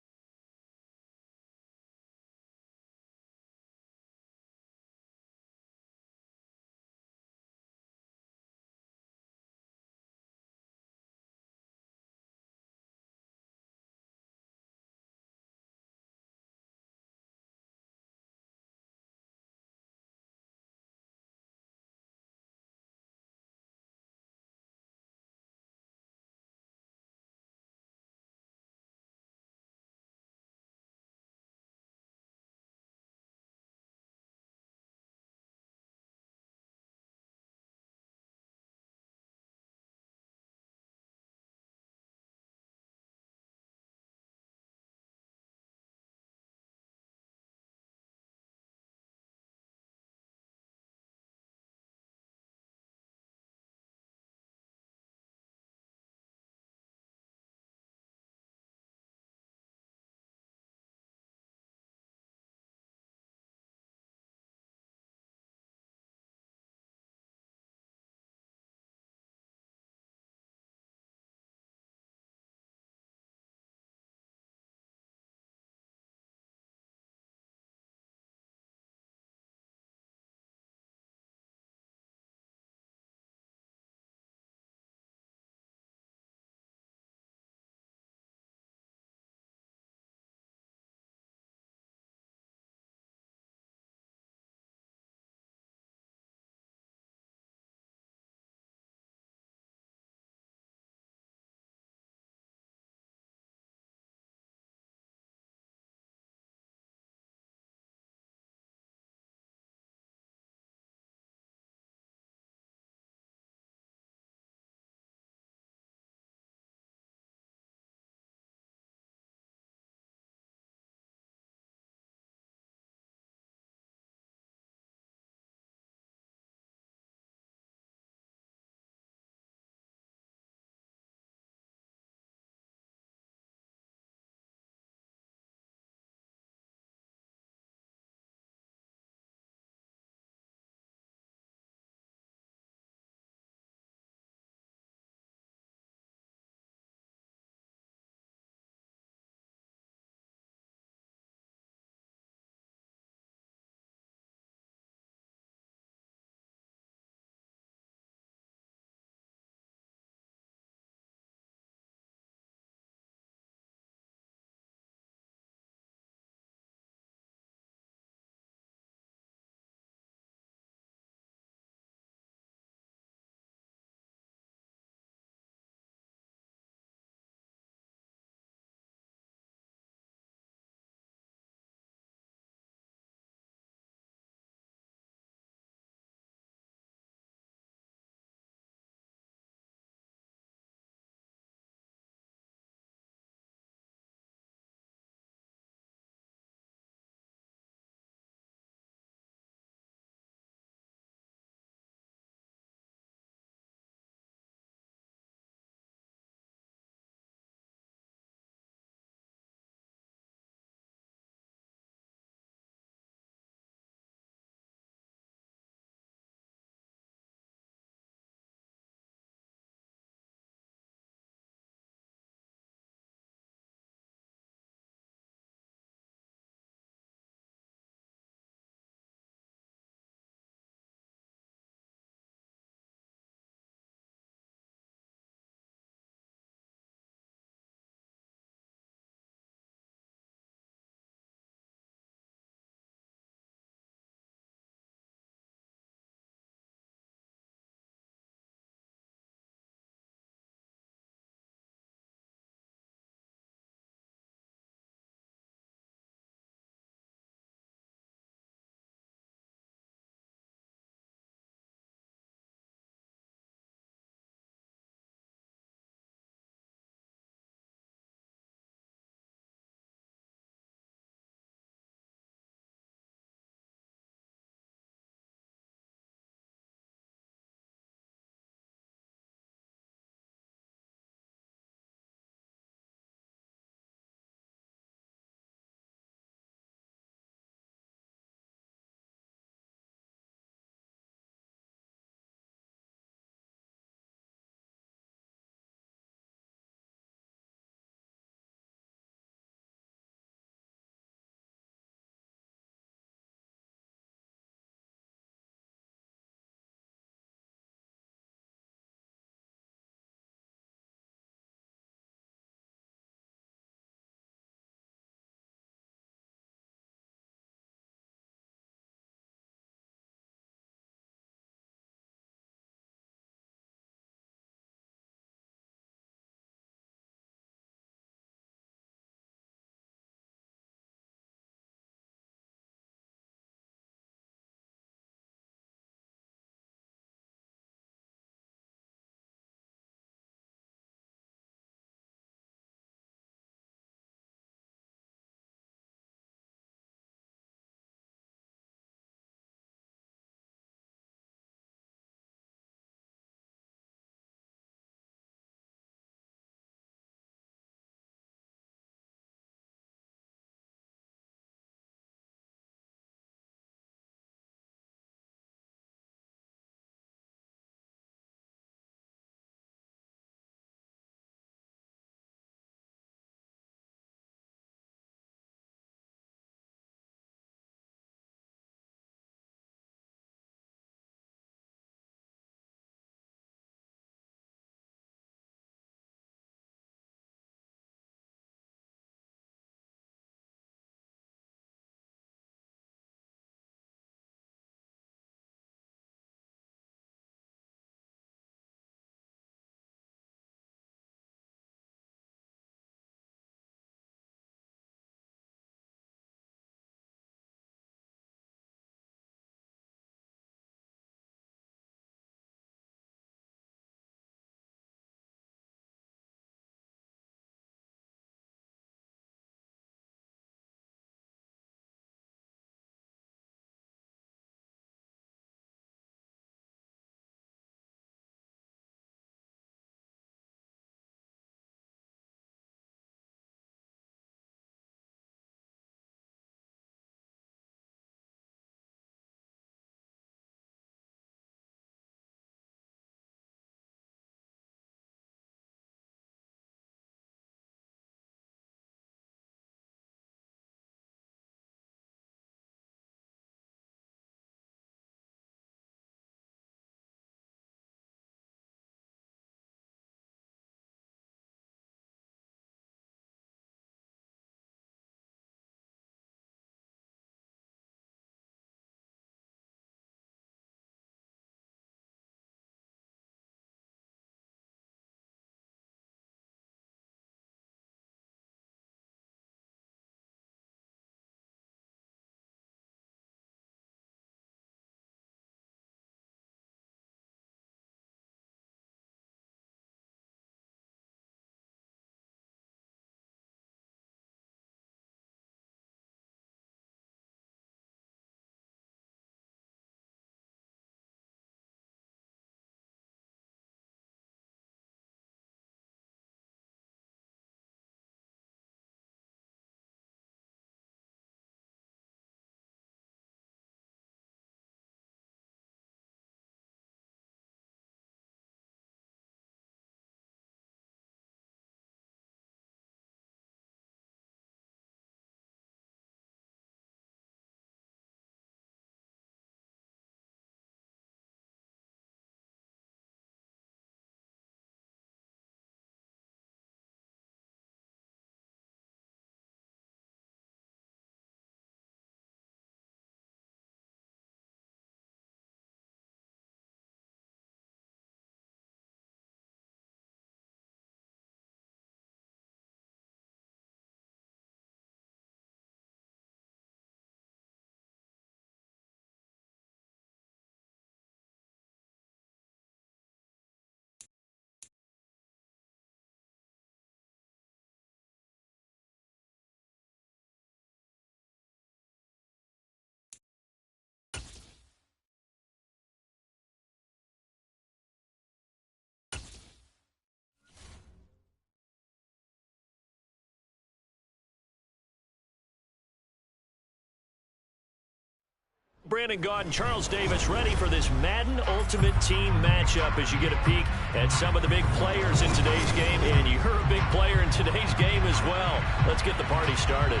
Brandon Gaud and Charles Davis ready for this Madden Ultimate Team matchup as you get a peek at some of the big players in today's game. And you're a big player in today's game as well. Let's get the party started.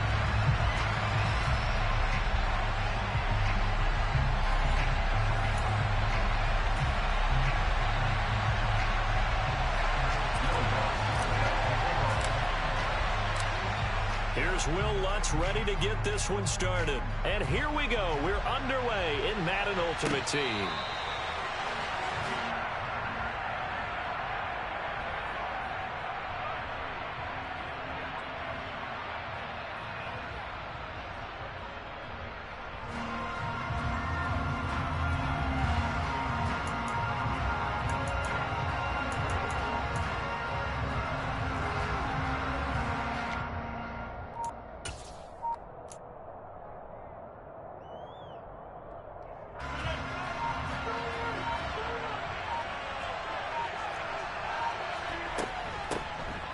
Here's Will Lutz ready to get this one started. And here we go. We're underway in Madden Ultimate Team.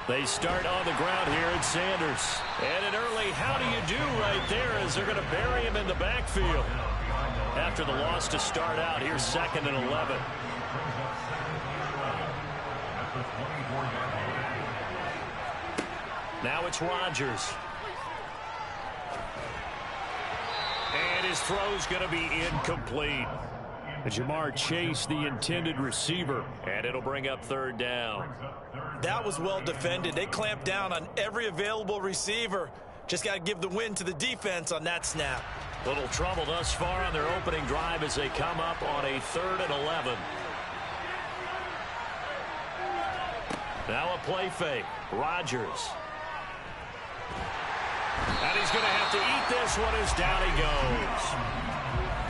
They start on the ground here at Sanders. And an early how do you do right there as they're going to bury him in the backfield. After the loss to start out, here's 2nd and 11. Now it's Rodgers. And his throw's going to be incomplete. Jamar Chase, the intended receiver, and it'll bring up 3rd down. That was well defended. They clamped down on every available receiver. Just got to give the win to the defense on that snap. Little trouble thus far on their opening drive as they come up on a 3rd and 11. Now a play fake. Rodgers. And he's going to have to eat this one as down he goes.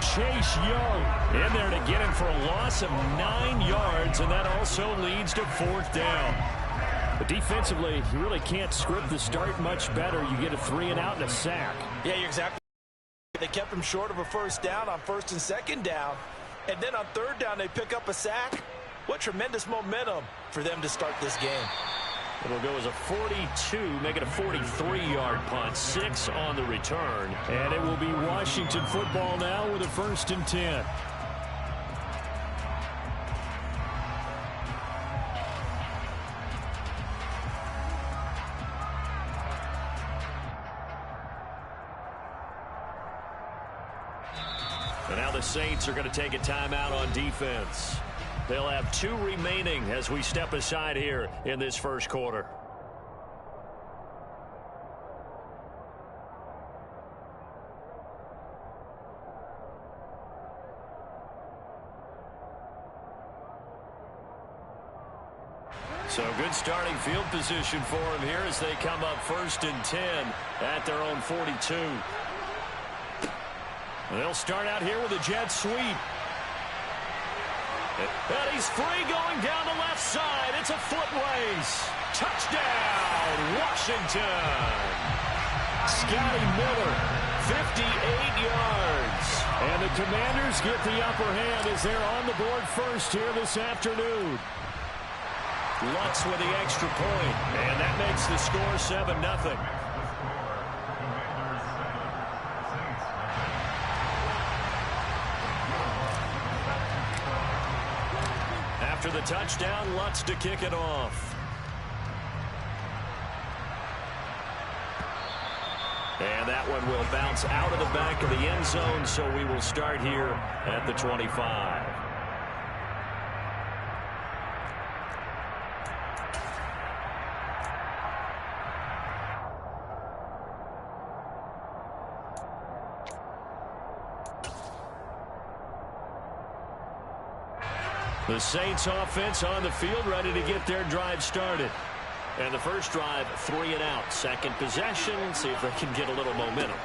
Chase Young in there to get him for a loss of 9 yards, and that also leads to 4th down. But defensively, you really can't script the start much better. You get a 3 and out and a sack. Yeah, you're exactly. They kept him short of a 1st down on 1st and 2nd down. And then on 3rd down, they pick up a sack. What tremendous momentum for them to start this game. It'll go as a 42, make it a 43-yard punt, 6 on the return. And it will be Washington football now with a 1st and 10. And now the Saints are going to take a timeout on defense. They'll have 2 remaining as we step aside here in this 1st quarter. So good starting field position for him here as they come up 1st and 10 at their own 42. They'll start out here with a jet sweep. And he's free going down the left side. It's a foot race. Touchdown, Washington. Scotty Miller, 58 yards. And the Commanders get the upper hand as they're on the board first here this afternoon. Lutz with the extra point, and that makes the score 7-0. After the touchdown, Lutz to kick it off. And that one will bounce out of the back of the end zone, so we will start here at the 25. The Saints offense on the field ready to get their drive started. And the first drive, 3 and out. Second possession, see if they can get a little momentum.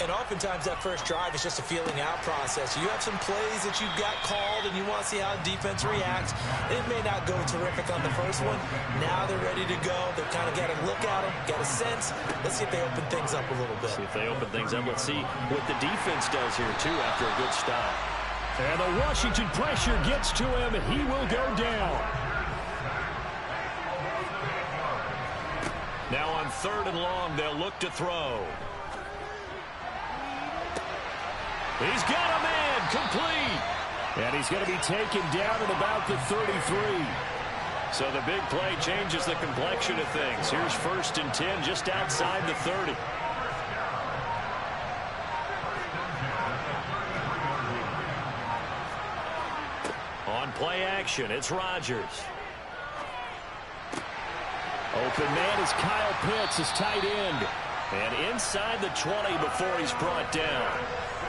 And oftentimes that first drive is just a feeling out process. You have some plays that you've got called and you want to see how the defense reacts. It may not go terrific on the first one. Now they're ready to go. They've kind of got to look at them, got a sense. Let's see if they open things up a little bit. See if they open things up. Let's see what the defense does here, too, after a good stop. And the Washington pressure gets to him, and he will go down. Now on 3rd and long, they'll look to throw. He's got a man complete. And he's going to be taken down at about the 33. So the big play changes the complexion of things. Here's 1st and 10 just outside the 30. On play action, it's Rodgers. Open man is Kyle Pitts, his tight end. And inside the 20 before he's brought down.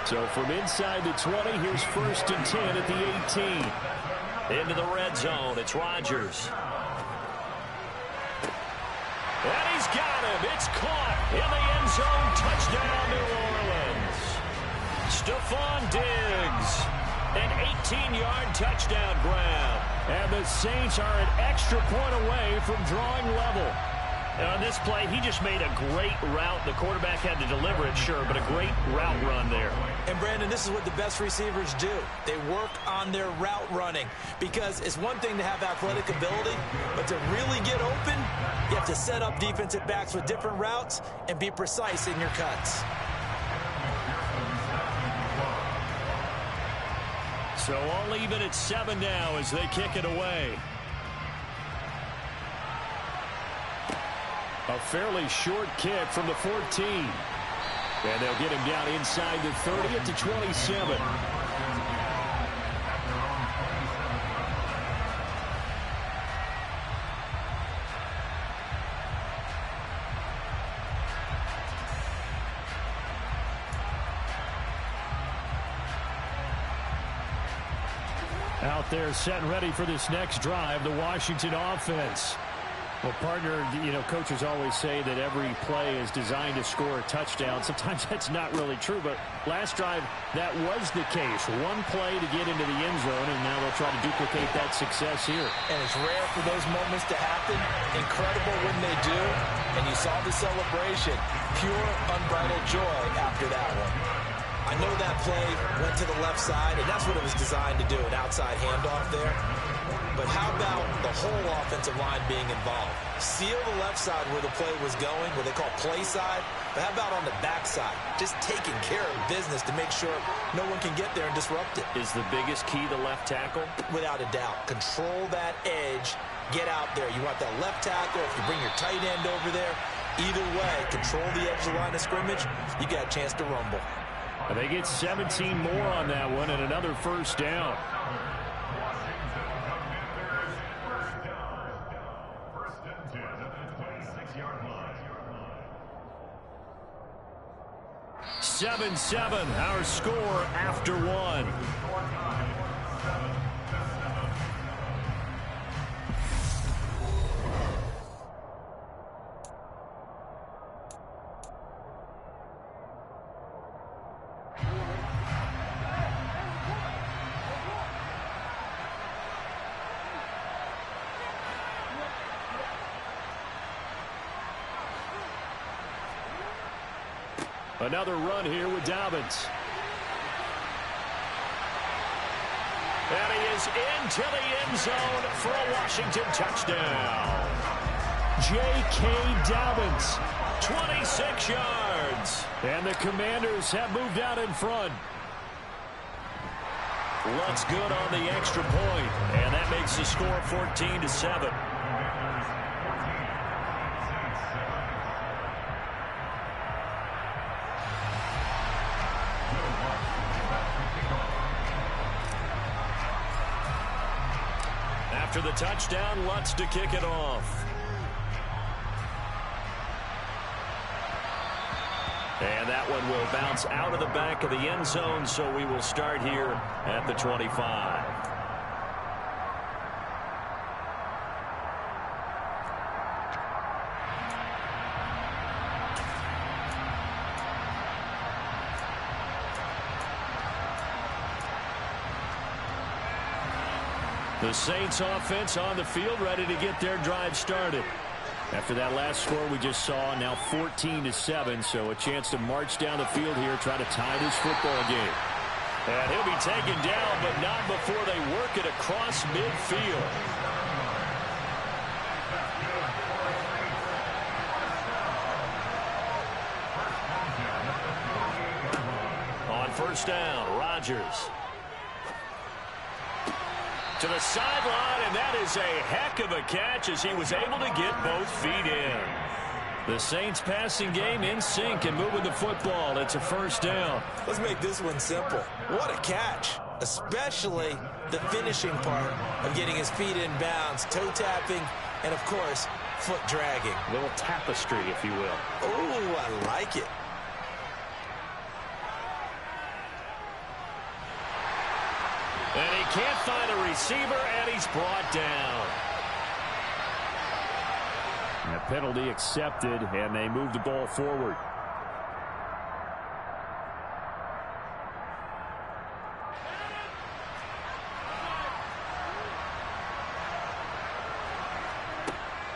So from inside the 20, here's 1st and 10 at the 18. Into the red zone, it's Rodgers. And he's got him. It's caught in the end zone. Touchdown, New Orleans. Stephon Diggs. An 18-yard touchdown grab. And the Saints are an extra point away from drawing level. On this play, he just made a great route. The quarterback had to deliver it, sure, but a great route run there. And, Brandon, this is what the best receivers do. They work on their route running because it's one thing to have athletic ability, but to really get open, you have to set up defensive backs with different routes and be precise in your cuts. So all even at 7 now as they kick it away. A fairly short kick from the 14. And they'll get him down inside the 30 at the 27. Out there set and ready for this next drive, the Washington offense. Well, partner, coaches always say that every play is designed to score a touchdown. Sometimes that's not really true, but last drive, that was the case. One play to get into the end zone, and now they'll try to duplicate that success here. And it's rare for those moments to happen. Incredible when they do. And you saw the celebration. Pure, unbridled joy after that one. I know that play went to the left side, and that's what it was designed to do, an outside handoff there. But how about the whole offensive line being involved? Seal the left side where the play was going, what they call play side. But how about on the back side? Just taking care of business to make sure no one can get there and disrupt it. Is the biggest key the left tackle? Without a doubt. Control that edge. Get out there. You want that left tackle. If you bring your tight end over there, either way, control the edge of the line of scrimmage, you got a chance to rumble. And they get 17 more on that one and another 1st down. 7-7, our score after one. Another run here with Dobbins. And he is into the end zone for a Washington touchdown. J.K. Dobbins. 26 yards. And the Commanders have moved out in front. Looks good on the extra point. And that makes the score 14-7. After the touchdown, Lutz to kick it off. And that one will bounce out of the back of the end zone, so we will start here at the 25. The Saints offense on the field, ready to get their drive started. After that last score we just saw, now 14-7, so a chance to march down the field here, try to tie this football game. And he'll be taken down, but not before they work it across midfield. On first down. Rodgers to the sideline, and that is a heck of a catch as he was able to get both feet in. The Saints passing game in sync and moving the football. It's a first down. Let's make this one simple. What a catch, especially the finishing part of getting his feet in bounds, toe tapping, and, of course, foot dragging. A little tapestry, if you will. Oh, I like it. And he can't find a receiver, and he's brought down. And a penalty accepted, and they move the ball forward.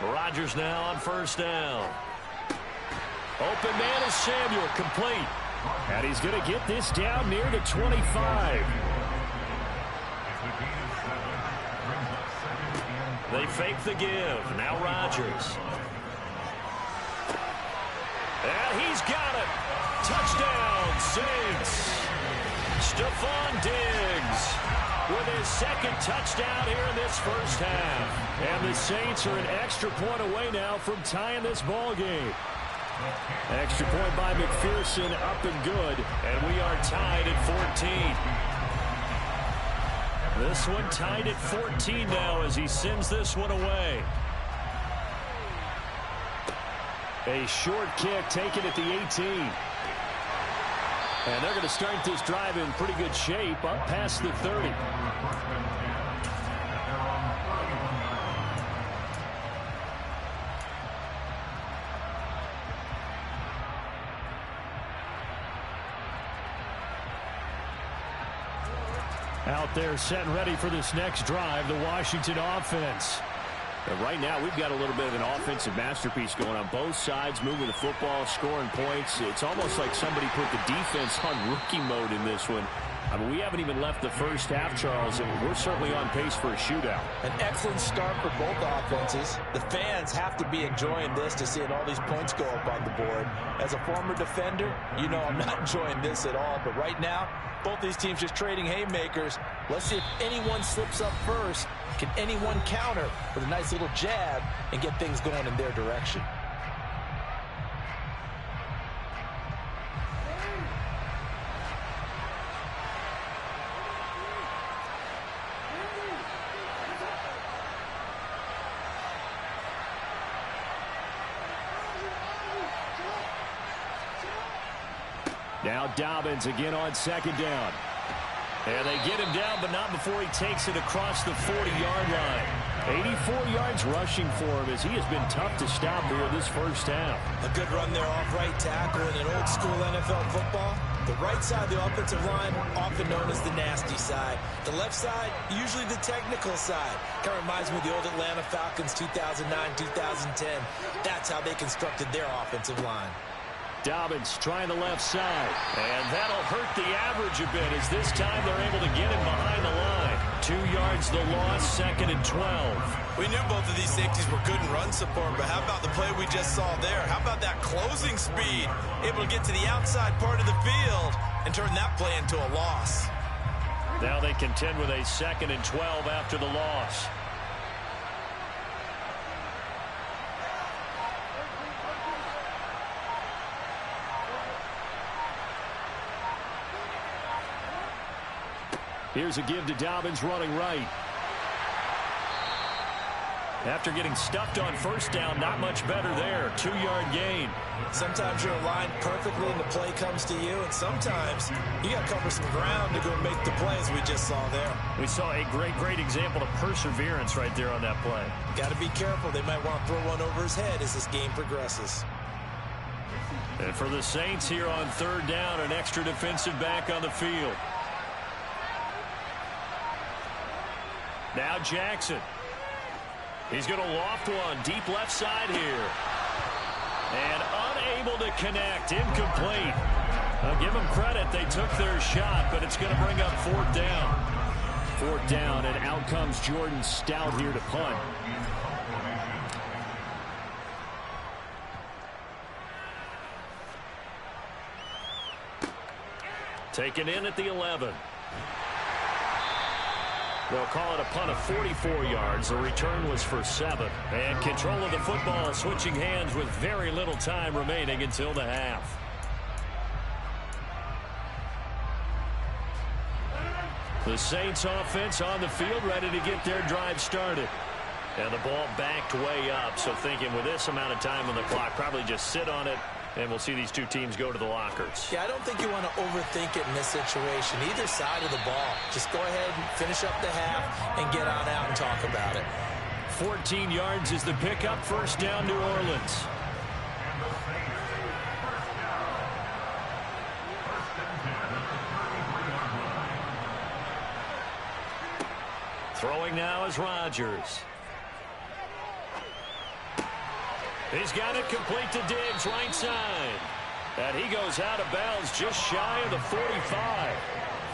Rodgers now on first down. Open man is Samuel, complete. And he's going to get this down near the 25. They fake the give. Now Rodgers. And he's got it. Touchdown, Saints. Stephon Diggs with his second touchdown here in this first half. And the Saints are an extra point away now from tying this ball game. Extra point by McPherson, up and good. And we are tied at 14. This one tied at 14 now as he sends this one away. A short kick taken at the 18. And they're going to start this drive in pretty good shape, up past the 30. Out there set and ready for this next drive, the Washington offense. Right now, we've got a little bit of an offensive masterpiece going on both sides, moving the football, scoring points. It's almost like somebody put the defense on rookie mode in this one. I mean, we haven't even left the first half, Charles, and we're certainly on pace for a shootout. An excellent start for both offenses. The fans have to be enjoying this to seeing all these points go up on the board. As a former defender, you know I'm not enjoying this at all. But right now, both these teams just trading haymakers. Let's see if anyone slips up first. Can anyone counter with a nice little jab and get things going in their direction? Now Dobbins again on second down. And they get him down, but not before he takes it across the 40-yard line. 84 yards rushing for him as he has been tough to stop here this first half. A good run there off right tackle in an old-school NFL football. The right side of the offensive line, often known as the nasty side. The left side, usually the technical side. Kind of reminds me of the old Atlanta Falcons 2009, 2010. That's how they constructed their offensive line. Dobbins trying the left side. And that'll hurt the average a bit as this time they're able to get him behind the line. 2 yards the loss, second and 12. We knew both of these safeties were good in run support, but how about the play we just saw there? How about that closing speed? Able to get to the outside part of the field and turn that play into a loss. Now they contend with a second and 12 after the loss. Here's a give to Dobbins running right. After getting stuffed on first down, not much better there. 2-yard gain. Sometimes you're aligned perfectly and the play comes to you, and sometimes you got to cover some ground to go make the play, as we just saw there. We saw a great example of perseverance right there on that play. Got to be careful. They might want to throw one over his head as this game progresses. And for the Saints here on third down, an extra defensive back on the field. Now Jackson. He's going to loft one deep left side here. And unable to connect. Incomplete. I'll give them credit. They took their shot, but it's going to bring up fourth down. Fourth down, and out comes Jordan Stout here to punt. Taken in at the 11. They'll call it a punt of 44 yards. The return was for 7. And control of the football switching hands with very little time remaining until the half. The Saints offense on the field ready to get their drive started. And the ball backed way up. So thinking with this amount of time on the clock, probably just sit on it. And we'll see these two teams go to the lockers. Yeah, I don't think you want to overthink it in this situation. Either side of the ball. Just go ahead and finish up the half and get on out and talk about it. 14 yards is the pickup. First down, New Orleans. Throwing now is Rodgers. He's got it complete to Diggs, right side. And he goes out of bounds just shy of the 45.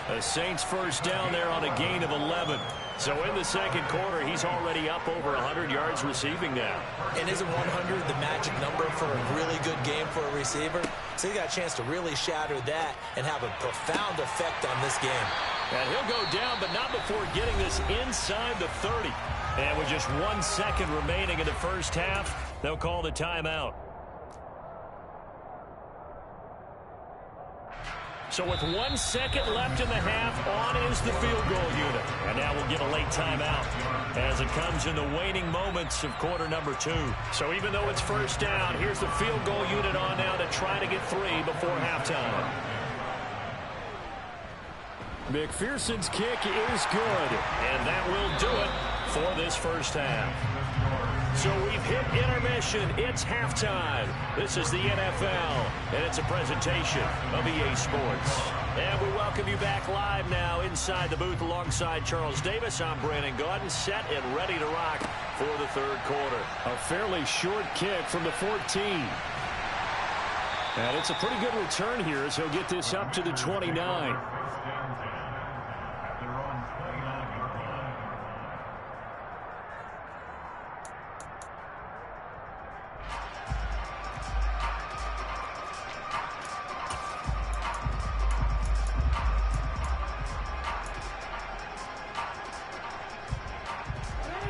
The Saints first down there on a gain of 11. So in the second quarter, he's already up over 100 yards receiving now. And isn't 100 the magic number for a really good game for a receiver? So he got a chance to really shatter that and have a profound effect on this game. And he'll go down, but not before getting this inside the 30. And with just 1 second remaining in the first half, they'll call the timeout. So with 1 second left in the half, on is the field goal unit. And now we'll get a late timeout as it comes in the waning moments of quarter number 2. So even though it's first down, here's the field goal unit on now to try to get 3 before halftime. McPherson's kick is good, and that will do it for this first half. So we've hit intermission. It's halftime. This is the NFL, and it's a presentation of EA Sports. And we welcome you back live now inside the booth alongside Charles Davis. I'm Brandon Gaudin, set and ready to rock for the third quarter. A fairly short kick from the 14. And it's a pretty good return here as he'll get this up to the 29.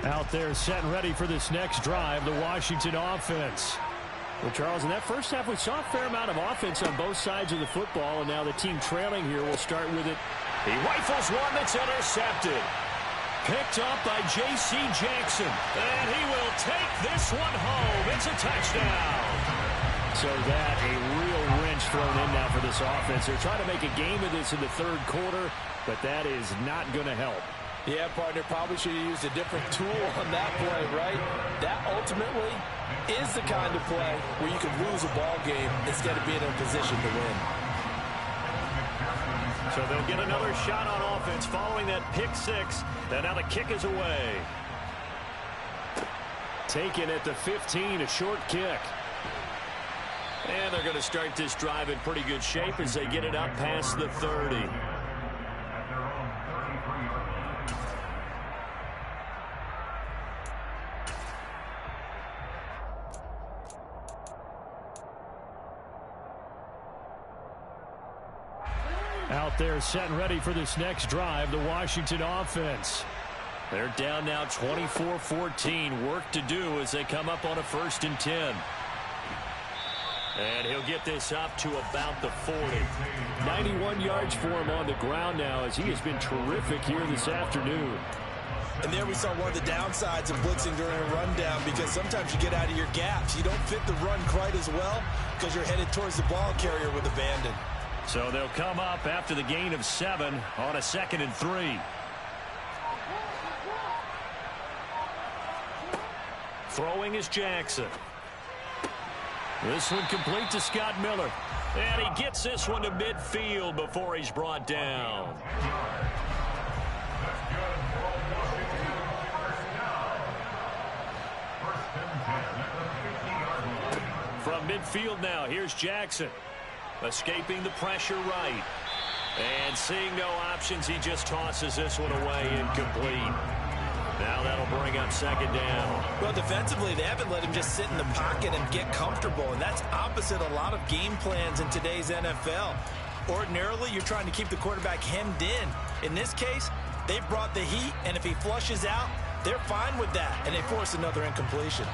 Out there set and ready for this next drive, the Washington offense. Well, Charles, in that first half, we saw a fair amount of offense on both sides of the football, and now the team trailing here will start with it. He rifles one that's intercepted. Picked up by J.C. Jackson, and he will take this one home. It's a touchdown. So that, a real wrench thrown in now for this offense. They're trying to make a game of this in the third quarter, but that is not going to help. Yeah, partner, probably should have used a different tool on that play, right? That ultimately is the kind of play where you can lose a ball game instead of being in a position to win. So they'll get another shot on offense following that pick six. And now the kick is away. Taken at the 15, a short kick. And they're going to start this drive in pretty good shape as they get it up past the 30. Out there set and ready for this next drive, the Washington offense. They're down now 24-14. Work to do as they come up on a 1st and 10. And he'll get this up to about the 40. 91 yards for him on the ground now as he has been terrific here this afternoon. And there we saw one of the downsides of blitzing during a rundown, because sometimes you get out of your gaps. You don't fit the run quite as well because you're headed towards the ball carrier with abandon. So they'll come up after the gain of 7 on a 2nd and 3. Throwing is Jackson. This one complete to Scott Miller. And he gets this one to midfield before he's brought down. From midfield now, here's Jackson. Escaping the pressure right. And seeing no options, he just tosses this one away incomplete. Now that'll bring up 2nd down. Well, defensively, they haven't let him just sit in the pocket and get comfortable, and that's opposite a lot of game plans in today's NFL. Ordinarily, you're trying to keep the quarterback hemmed in. In this case, they brought the heat, and if he flushes out, they're fine with that, and they force another incompletion.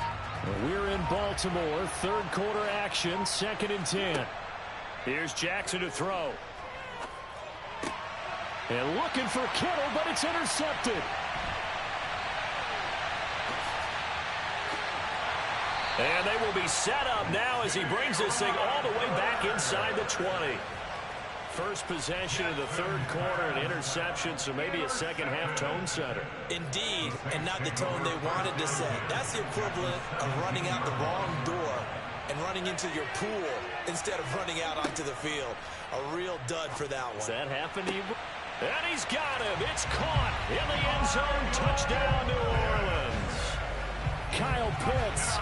We're in Baltimore, third quarter action, 2nd and 10. Here's Jackson to throw. And looking for Kittle, but it's intercepted. And they will be set up now as he brings this thing all the way back inside the 20. First possession of the third quarter, an interception, so maybe a second-half tone setter. Indeed, and not the tone they wanted to set. That's the equivalent of running out the wrong door and running into your pool instead of running out onto the field. A real dud for that one. Does that happen to you? And he's got him. It's caught in the end zone. Touchdown, New Orleans. Kyle Pitts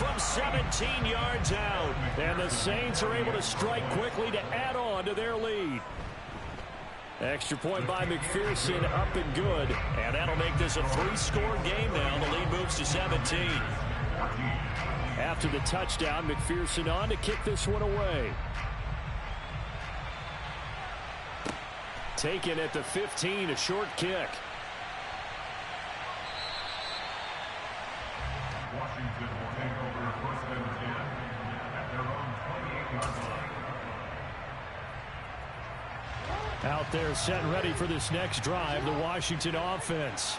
from 17 yards out. And the Saints are able to strike quickly to add on to their lead. Extra point by McPherson, up and good. And that'll make this a 3-score game now. The lead moves to 17. After the touchdown, McPherson on to kick this one away. Taken at the 15, a short kick. Washington will take over 1st and 10 at their own 28-yard line. Out there set and ready for this next drive, the Washington offense.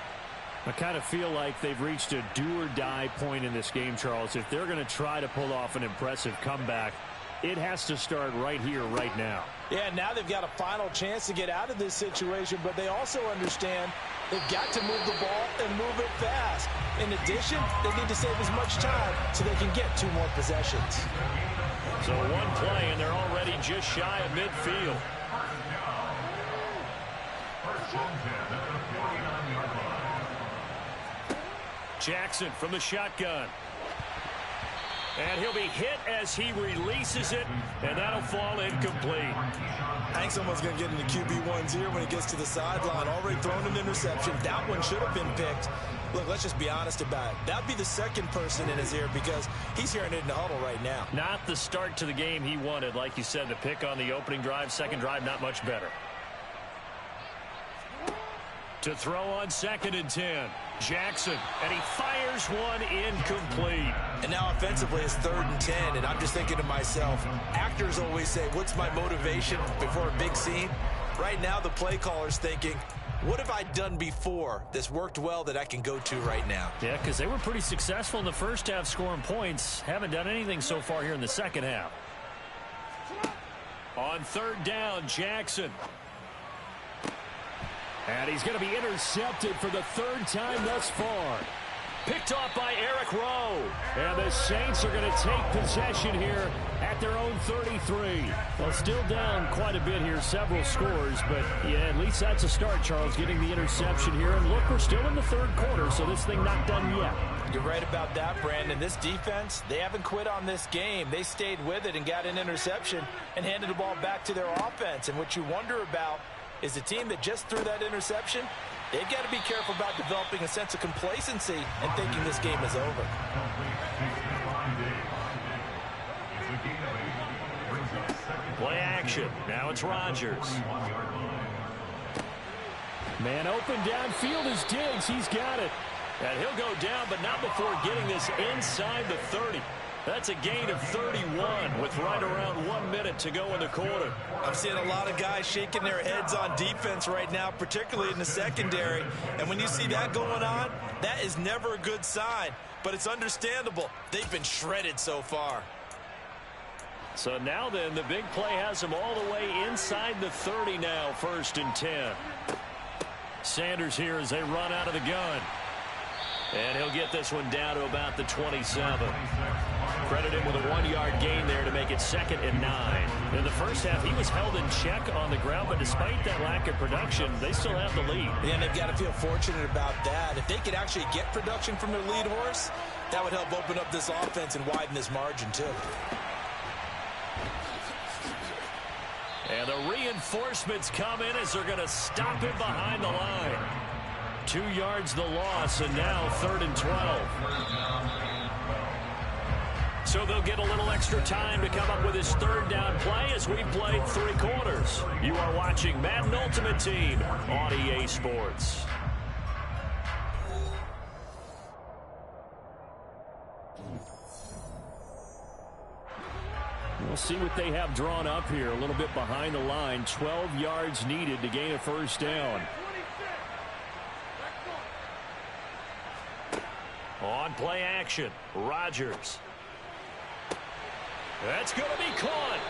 I kind of feel like they've reached a do-or-die point in this game, Charles. If they're going to try to pull off an impressive comeback, it has to start right here, right now. Yeah, now they've got a final chance to get out of this situation, but they also understand they've got to move the ball and move it fast. In addition, they need to save as much time so they can get 2 more possessions. So one play, and they're already just shy of midfield. First and 10 at the 49-yard line. Jackson from the shotgun. And he'll be hit as he releases it, and that'll fall incomplete. I think someone's going to get into QB1's ear when he gets to the sideline. Already thrown an interception. That one should have been picked. Look, let's just be honest about it. That'd be the second person in his ear because he's hearing it in the huddle right now. Not the start to the game he wanted. Like you said, the pick on the opening drive, second drive, not much better. To throw on 2nd and 10. Jackson, and he fires one incomplete. And now offensively it's 3rd and 10, and I'm just thinking to myself, actors always say, what's my motivation before a big scene? Right now the play caller's thinking, what have I done before that's worked well that I can go to right now? Yeah, because they were pretty successful in the first half scoring points. Haven't done anything so far here in the second half. On 3rd down, Jackson. And he's going to be intercepted for the 3rd time thus far. Picked off by Eric Rowe. And the Saints are going to take possession here at their own 33. Well, still down quite a bit here, several scores. But, yeah, at least that's a start, Charles, getting the interception here. And look, we're still in the 3rd quarter, so this thing not done yet. You're right about that, Brandon. This defense, they haven't quit on this game. They stayed with it and got an interception and handed the ball back to their offense. And what you wonder about is the team that just threw that interception, they've got to be careful about developing a sense of complacency and thinking this game is over. Play action. Now it's Rodgers. Man open downfield is Diggs. He's got it. And he'll go down, but not before getting this inside the 30. That's a gain of 31 with right around 1 minute to go in the quarter. I'm seeing a lot of guys shaking their heads on defense right now, particularly in the secondary. And when you see that going on, that is never a good sign. But it's understandable. They've been shredded so far. So now then, the big play has them all the way inside the 30 now, 1st and 10. Sanders here as they run out of the gun. And he'll get this one down to about the 27. Credit him with a 1-yard gain there to make it 2nd and 9. In the first half, he was held in check on the ground, but despite that lack of production, they still have the lead. Yeah, and they've got to feel fortunate about that. If they could actually get production from their lead horse, that would help open up this offense and widen this margin, too. And the reinforcements come in as they're going to stop him behind the line. 2 yards the loss, and now 3rd and 12. So they'll get a little extra time to come up with his third down play as we've played 3 quarters. You are watching Madden Ultimate Team on EA Sports. We'll see what they have drawn up here. A little bit behind the line. 12 yards needed to gain a first down. On play action, Rodgers. That's going to be caught.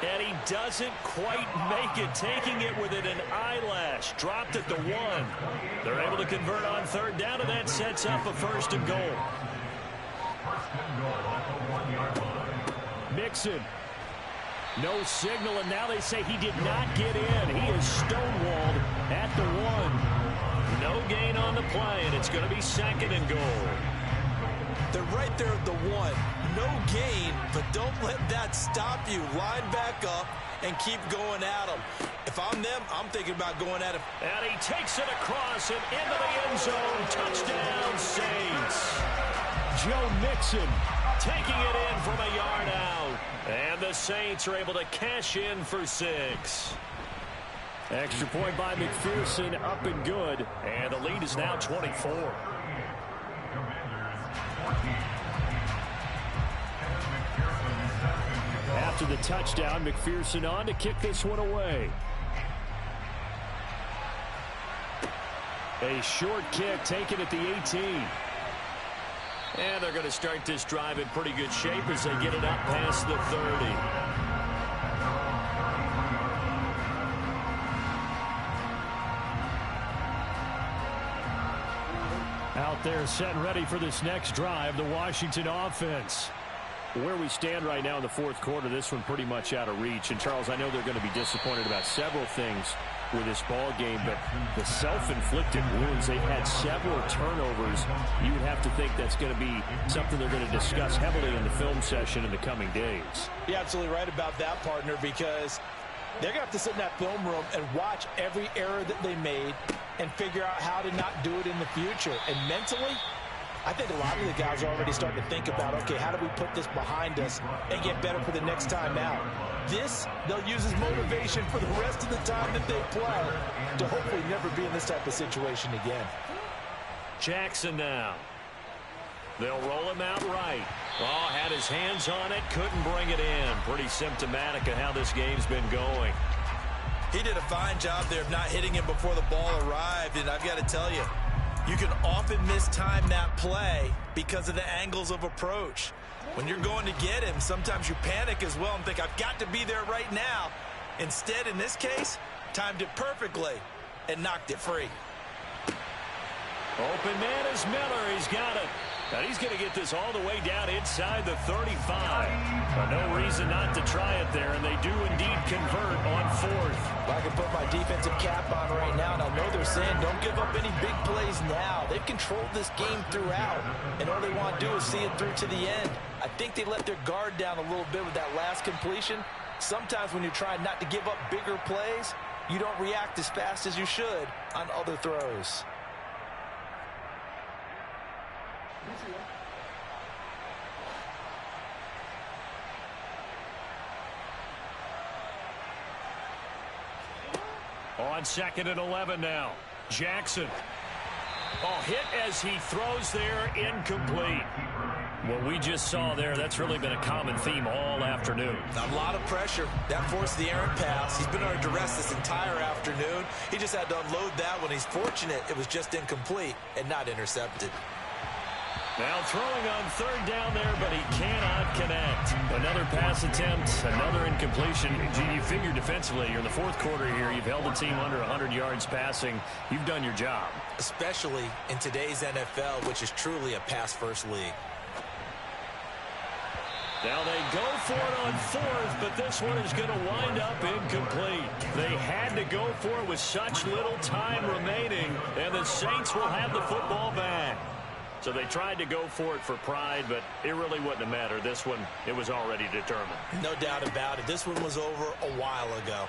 And he doesn't quite make it, taking it within an eyelash. Dropped at the 1. They're able to convert on third down, and that sets up a first and goal. Mixon. No signal, and now they say he did not get in. He is stonewalled at the 1. No gain on the play, and it's going to be second and goal. They're right there at the 1. No gain, but don't let that stop you. Line back up and keep going at them. If I'm them, I'm thinking about going at him. And he takes it across and into the end zone. Touchdown, Saints. Joe Mixon taking it in from a yard out. And the Saints are able to cash in for 6. Extra point by McPherson, up and good. And the lead is now 24. After the touchdown, McPherson on to kick this one away. A short kick taken at the 18. And they're going to start this drive in pretty good shape as they get it up past the 30. Out there set and ready for this next drive, the Washington offense. Where we stand right now in the fourth quarter, this one pretty much out of reach. And, Charles, I know they're going to be disappointed about several things with this ball game, but the self-inflicted wounds, they've had several turnovers. You would have to think that's going to be something they're going to discuss heavily in the film session in the coming days. You're absolutely right about that, partner, because they're going to have to sit in that film room and watch every error that they made and figure out how to not do it in the future. And mentally, I think a lot of the guys are already starting to think about, okay, how do we put this behind us and get better for the next time out? This, they'll use as motivation for the rest of the time that they play to hopefully never be in this type of situation again. Jackson now. They'll roll him out right. Oh, had his hands on it, couldn't bring it in. Pretty symptomatic of how this game's been going. He did a fine job there of not hitting him before the ball arrived, and I've got to tell you, you can often mistime that play because of the angles of approach. When you're going to get him, sometimes you panic as well and think, I've got to be there right now. Instead, in this case, timed it perfectly and knocked it free. Open man is Miller. He's got it. And he's going to get this all the way down inside the 35. But no reason not to try it there, and they do indeed convert on fourth. I can put my defensive cap on right now, and I know they're saying don't give up any big plays now. They've controlled this game throughout, and all they want to do is see it through to the end. I think they let their guard down a little bit with that last completion. Sometimes when you're trying not to give up bigger plays, you don't react as fast as you should on other throws. On second and 11 now. Jackson. Oh, hit as he throws there, incomplete. What we just saw there, that's really been a common theme all afternoon. A lot of pressure. That forced the errant pass. He's been under duress this entire afternoon. He just had to unload that one. He's fortunate it was just incomplete and not intercepted. Now throwing on third down there, but he cannot connect. Another pass attempt, another incompletion. Gee, you figure defensively, you're in the fourth quarter here. You've held the team under 100 yards passing. You've done your job. Especially in today's NFL, which is truly a pass-first league. Now they go for it on fourth, but this one is going to wind up incomplete. They had to go for it with such little time remaining, and the Saints will have the football back. So they tried to go for it for pride, but it really wouldn't have mattered. This one, it was already determined. No doubt about it. This one was over a while ago.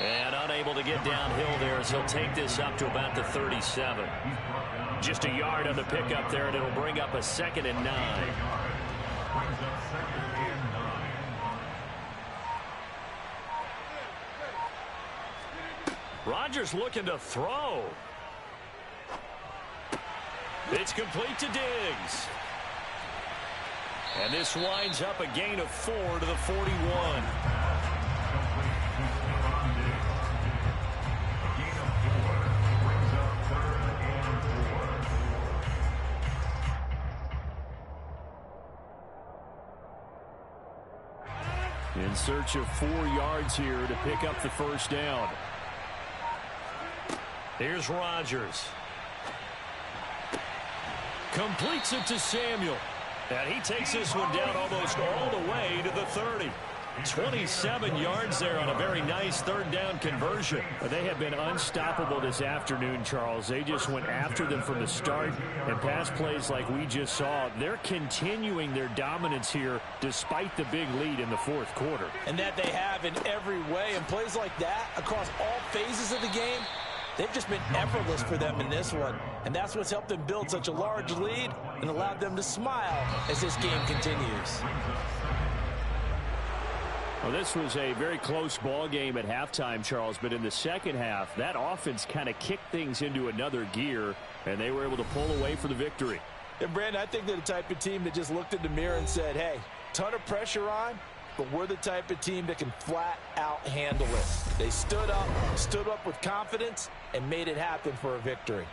And unable to get downhill there as he'll take this up to about the 37. Just a yard on the pickup there, and it'll bring up a 2nd and 9. Brings up 2nd and 9. Rodgers looking to throw. It's complete to Diggs. And this winds up a gain of 4 to the 41. In search of 4 yards here to pick up the first down. Here's Rodgers. Completes it to Samuel. And he takes this one down almost all the way to the 30. 27 yards there on a very nice 3rd down conversion. They have been unstoppable this afternoon, Charles. They just went after them from the start, and pass plays like we just saw, they're continuing their dominance here despite the big lead in the 4th quarter. And that they have in every way. And plays like that across all phases of the game, they've just been effortless for them in this one. And that's what's helped them build such a large lead and allowed them to smile as this game continues. Well, this was a very close ball game at halftime, Charles, but in the second half, that offense kind of kicked things into another gear, and they were able to pull away for the victory. And, Brandon, I think they're the type of team that just looked in the mirror and said, hey, ton of pressure on, but we're the type of team that can flat out handle it. They stood up with confidence, and made it happen for a victory.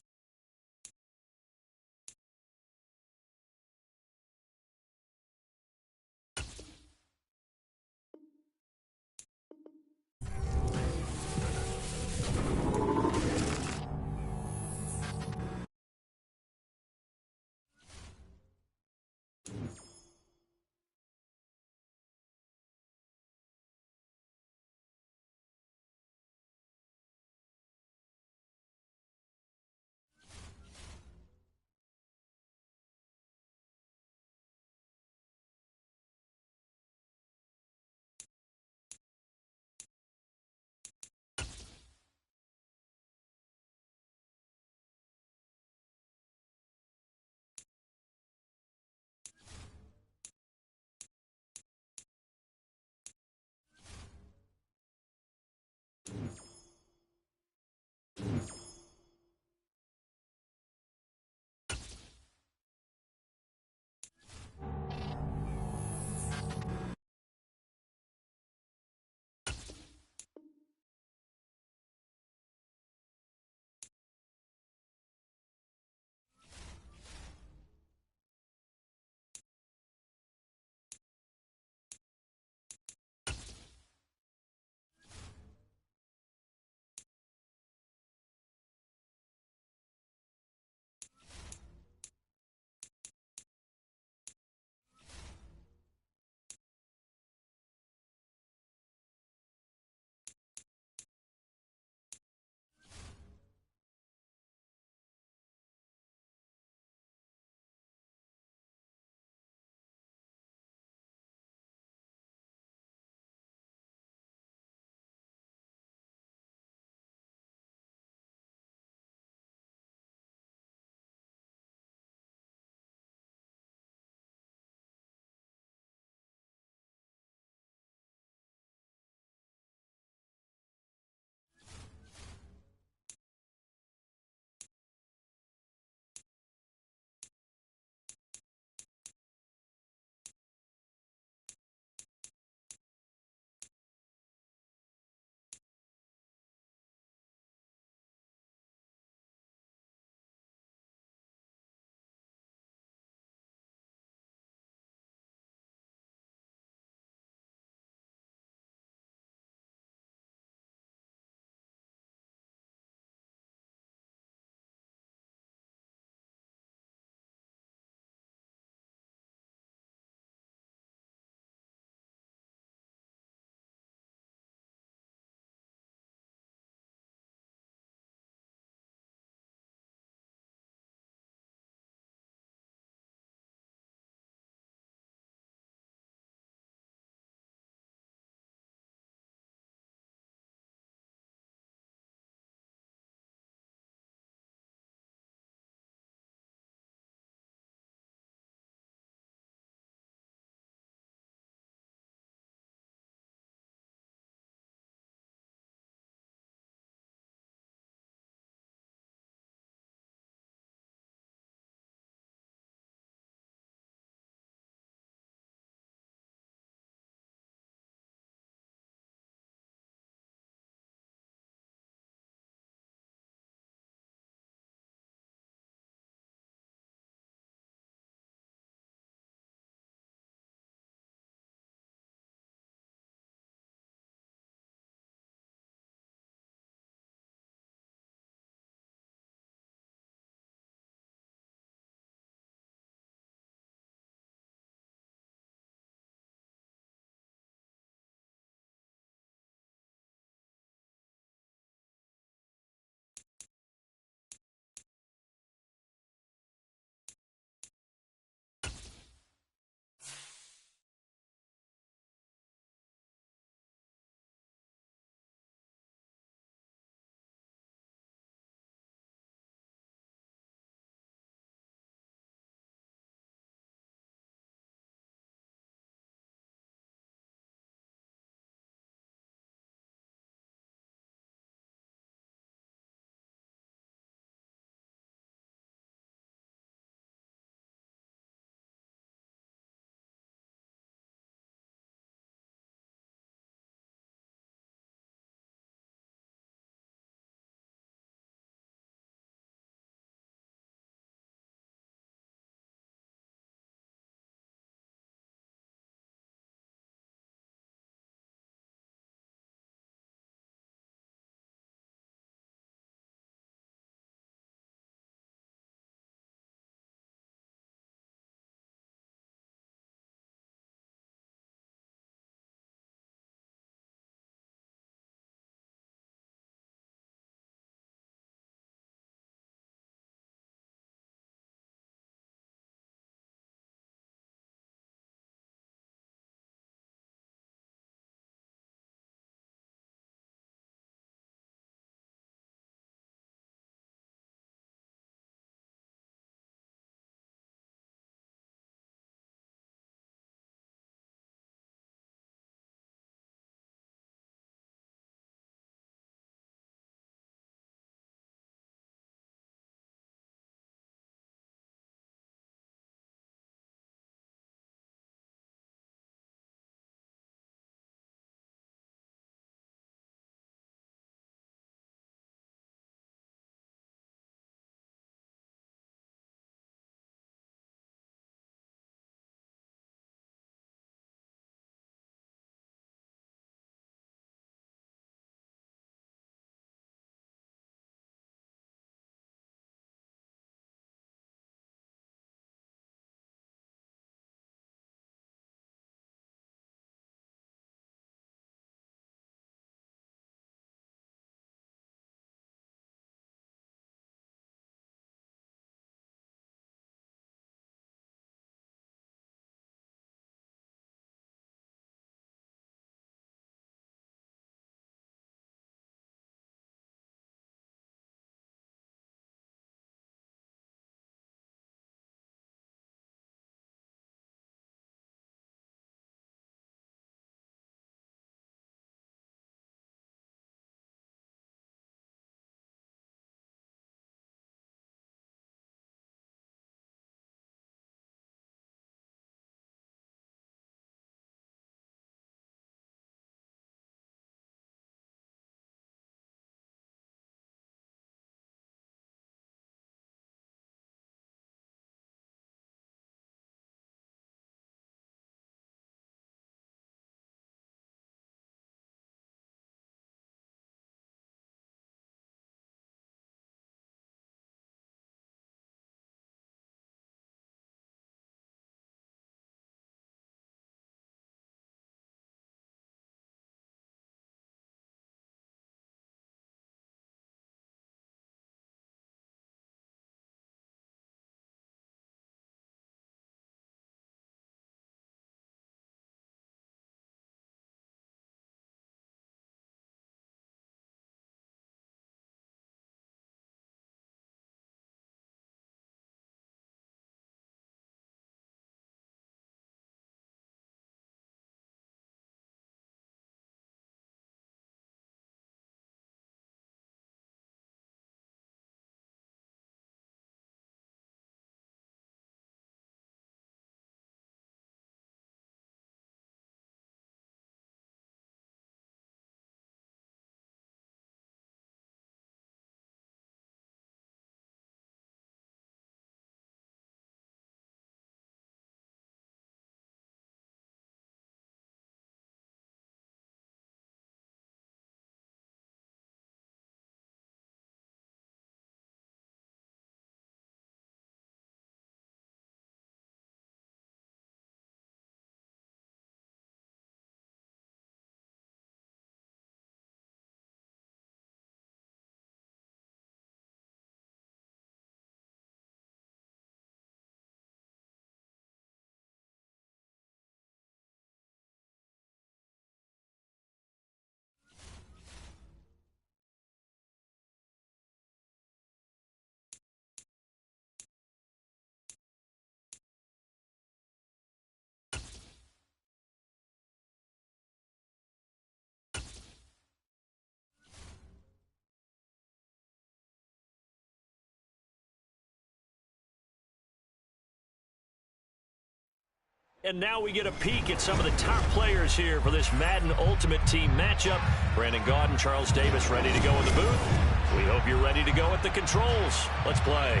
And now we get a peek at some of the top players here for this Madden Ultimate Team matchup. Brandon Gaudin, Charles Davis ready to go in the booth. We hope you're ready to go at the controls. Let's play.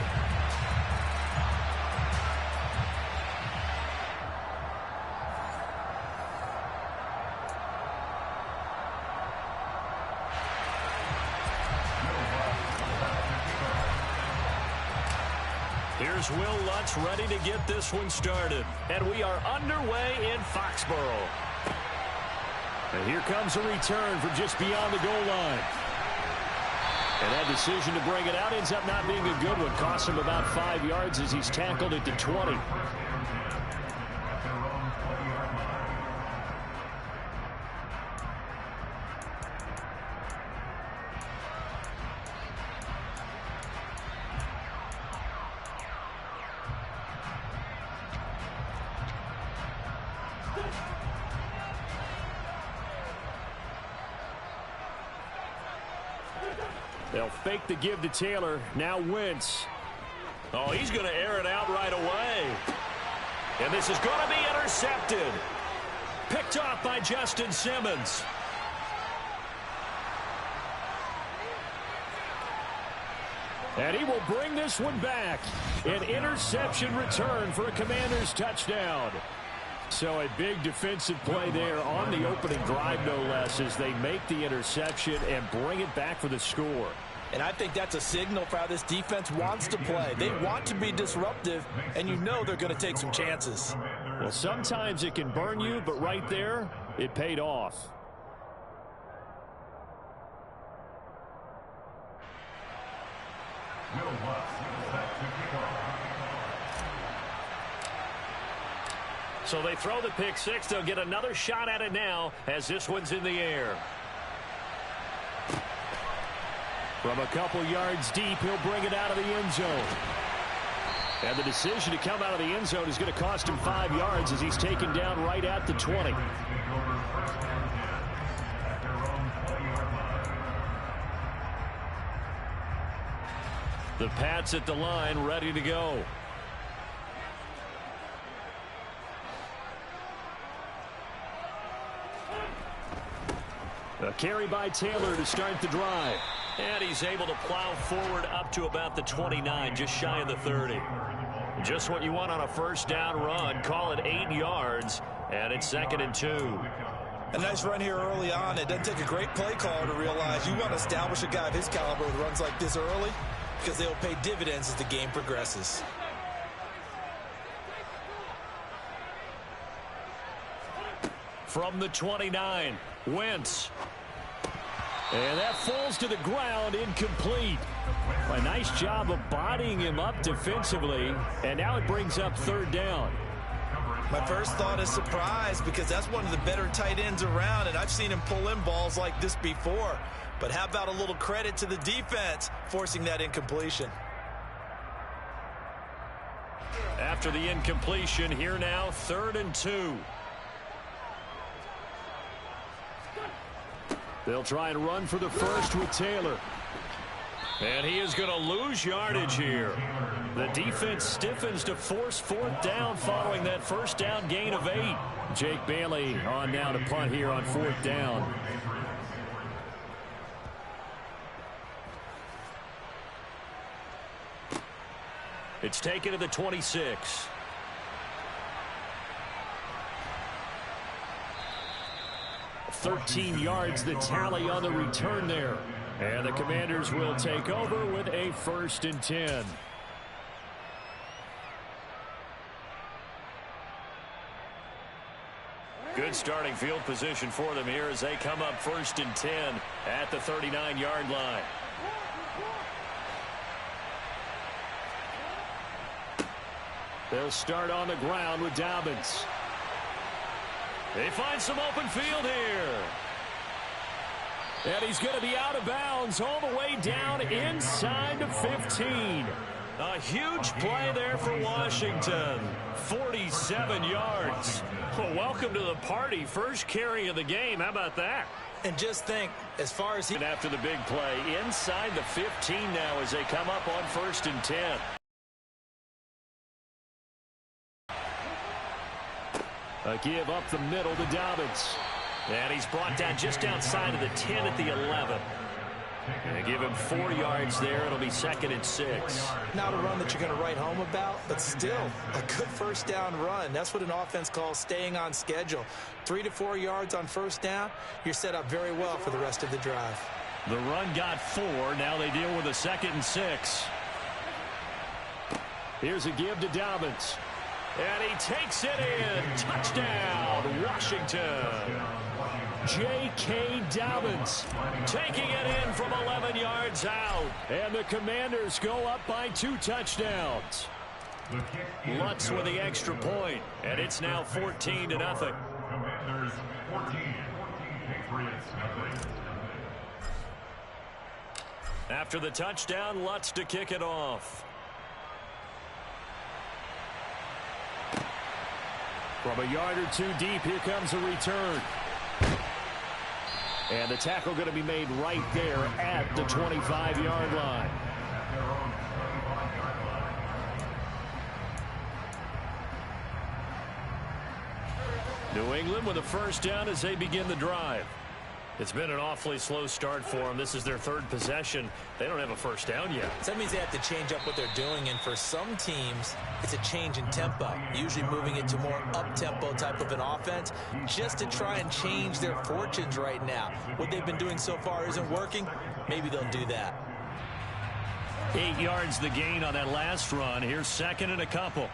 Here's Will Lutz ready to get this one started. And we are underway in Foxborough. And here comes a return from just beyond the goal line. And that decision to bring it out ends up not being a good one. Costs him about 5 yards as he's tackled at the 20. They'll fake the give to Taylor. Now Wentz. Oh, he's going to air it out right away. And this is going to be intercepted. Picked off by Justin Simmons. And he will bring this one back. An interception return for a Commanders touchdown. So a big defensive play there on the opening drive, no less, as they make the interception and bring it back for the score. And I think that's a signal for how this defense wants to play. They want to be disruptive, and you know they're going to take some chances. Well, sometimes it can burn you, but right there, it paid off. So they throw the pick six. They'll get another shot at it now as this one's in the air. From a couple yards deep, he'll bring it out of the end zone. And the decision to come out of the end zone is going to cost him 5 yards as he's taken down right at the 20. The Pats at the line, ready to go. A carry by Taylor to start the drive. And he's able to plow forward up to about the 29, just shy of the 30. Just what you want on a first down run. Call it 8 yards, and it's 2nd and 2. A nice run here early on. It doesn't take a great play caller to realize you want to establish a guy of his caliber with runs like this early, because they'll pay dividends as the game progresses. From the 29, Wentz. And that falls to the ground, incomplete. A nice job of bodying him up defensively, and now it brings up 3rd down. My first thought is surprise, because that's one of the better tight ends around, and I've seen him pull in balls like this before. But how about a little credit to the defense forcing that incompletion? After the incompletion, here now, 3rd and 2. They'll try and run for the first with Taylor. And he is going to lose yardage here. The defense stiffens to force 4th down following that first down gain of 8. Jake Bailey on now to punt here on 4th down. It's taken to the 26. $13 yards the tally on the return there. And the Commanders will take over with a 1st and 10. Good starting field position for them here as they come up 1st and 10 at the 39-yard line. They'll start on the ground with Dobbins. They find some open field here. And he's going to be out of bounds all the way down inside the 15. A huge play there for Washington. 47 yards. Well, welcome to the party. First carry of the game. How about that? And just think, as far as he... And after the big play, inside the 15 now as they come up on 1st and 10. A give up the middle to Dobbins. And he's brought down just outside of the 10 at the 11. And give him 4 yards there. It'll be 2nd and 6. Not a run that you're going to write home about, but still a good first down run. That's what an offense calls staying on schedule. 3 to 4 yards on first down. You're set up very well for the rest of the drive. The run got 4. Now they deal with a 2nd and 6. Here's a give to Dobbins. And he takes it in. Touchdown, Washington. J.K. Dobbins taking it in from 11 yards out. And the Commanders go up by 2 touchdowns. Lutz with the extra point. And it's now 14-0. Commanders 14, Patriots nothing. After the touchdown, Lutz to kick it off. From a yard or 2 deep, here comes a return. And the tackle going to be made right there at the 25-yard line. New England with a first down as they begin the drive. It's been an awfully slow start for them. This is their 3rd possession. They don't have a first down yet. So that means they have to change up what they're doing, and for some teams, it's a change in tempo, usually moving it to more up-tempo type of an offense, just to try and change their fortunes right now. What they've been doing so far isn't working. Maybe they'll do that. 8 yards the gain on that last run. Here's 2nd and a couple.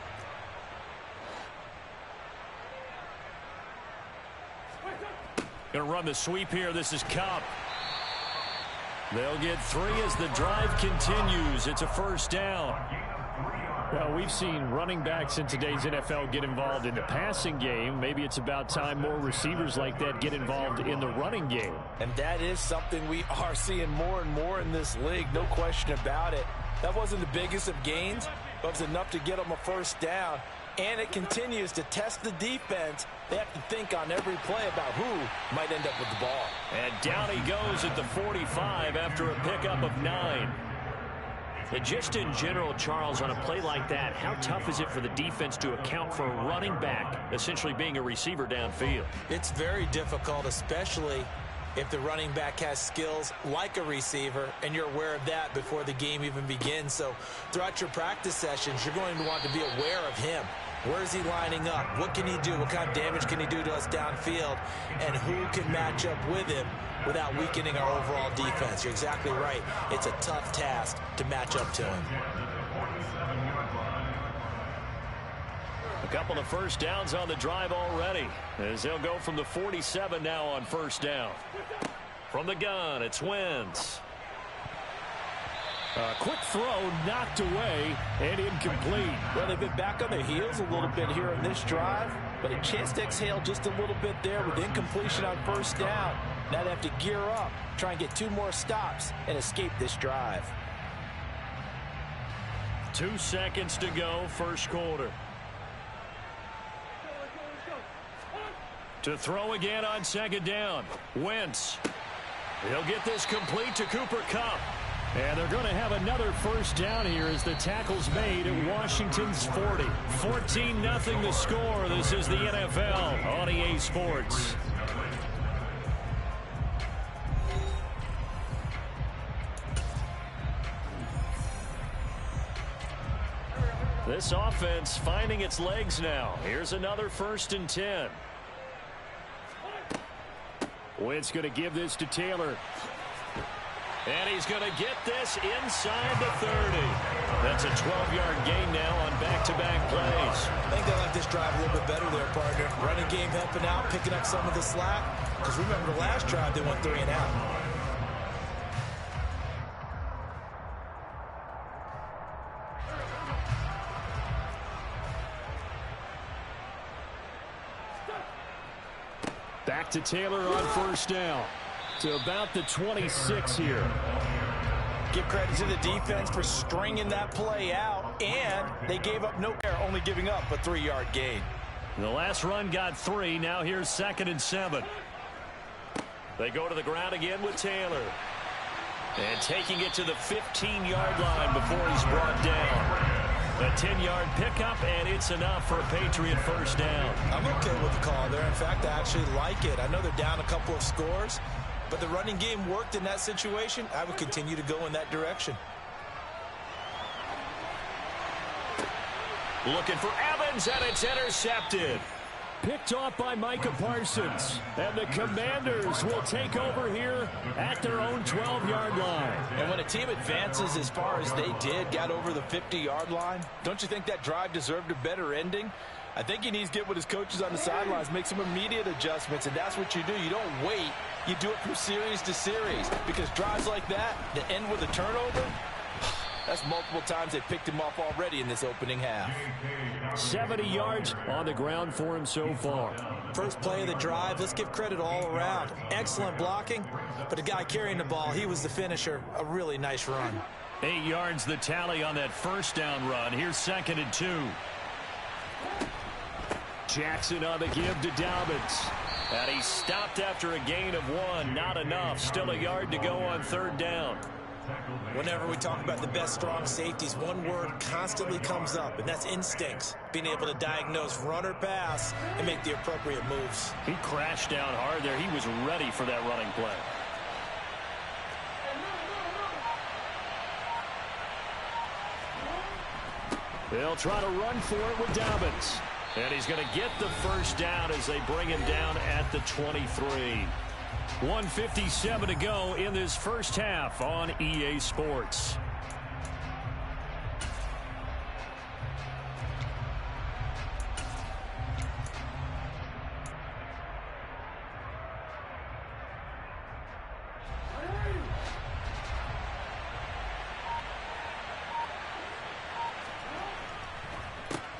Going to run the sweep here. This is Cup. They'll get 3 as the drive continues. It's a first down. Well, we've seen running backs in today's NFL get involved in the passing game. Maybe it's about time more receivers like that get involved in the running game. And that is something we are seeing more and more in this league. No question about it. That wasn't the biggest of gains, but it was enough to get them a first down. And it continues to test the defense. They have to think on every play about who might end up with the ball. And down he goes at the 45 after a pickup of 9. And just in general, Charles, on a play like that, how tough is it for the defense to account for a running back essentially being a receiver downfield? It's very difficult, especially if the running back has skills like a receiver, and you're aware of that before the game even begins. So throughout your practice sessions, you're going to want to be aware of him. Where is he lining up? What can he do? What kind of damage can he do to us downfield? And who can match up with him without weakening our overall defense? You're exactly right. It's a tough task to match up to him. A couple of first downs on the drive already, as they'll go from the 47 now on first down. From the gun, it's Wentz. A quick throw knocked away and incomplete. Well, they've been back on their heels a little bit here in this drive, but a chance to exhale just a little bit there with incompletion on first down. Now they have to gear up, try and get 2 more stops and escape this drive. 2 seconds to go, first quarter. To throw again on second down. Wentz. He'll get this complete to Cooper Kupp. And they're going to have another first down here as the tackle's made at Washington's 40. 14-0 the score. This is the NFL on EA Sports. This offense finding its legs now. Here's another 1st and 10. Wentz going to give this to Taylor. And he's going to get this inside the 30. That's a 12-yard gain now on back-to-back plays. I think they like this drive a little bit better there, partner. Running game helping out, picking up some of the slack. Because remember, the last drive, they went 3 and out. Back to Taylor on first down. To about the 26 here. Give credit to the defense for stringing that play out, and they gave up no air, only giving up a 3-yard gain. The last run got 3. Now here's 2nd and 7. They go to the ground again with Taylor. And taking it to the 15-yard line before he's brought down. A 10-yard pickup, and it's enough for a Patriot first down. I'm okay with the call there. In fact, I actually like it. I know they're down a couple of scores, but the running game worked in that situation. I would continue to go in that direction. Looking for Evans, and it's intercepted. Picked off by Micah Parsons. And the Commanders will take over here at their own 12-yard line. And when a team advances as far as they did, got over the 50-yard line, don't you think that drive deserved a better ending? I think he needs to get with his coaches on the sidelines, make some immediate adjustments, and that's what you do. You don't wait. You do it from series to series, because drives like that end with a turnover, that's multiple times they picked him off already in this opening half. 70 yards on the ground for him so far. First play of the drive, let's give credit all around. Excellent blocking, but the guy carrying the ball, he was the finisher. A really nice run. 8 yards the tally on that first down run. Here's 2nd and 2. Jackson on the give to Dobbins. And he stopped after a gain of 1. Not enough. Still a yard to go on 3rd down. Whenever we talk about the best strong safeties, one word constantly comes up, and that's instincts. Being able to diagnose run or pass and make the appropriate moves. He crashed down hard there. He was ready for that running play. They'll try to run for it with Dobbins. And he's going to get the first down as they bring him down at the 23. 1:57 to go in this first half on EA Sports.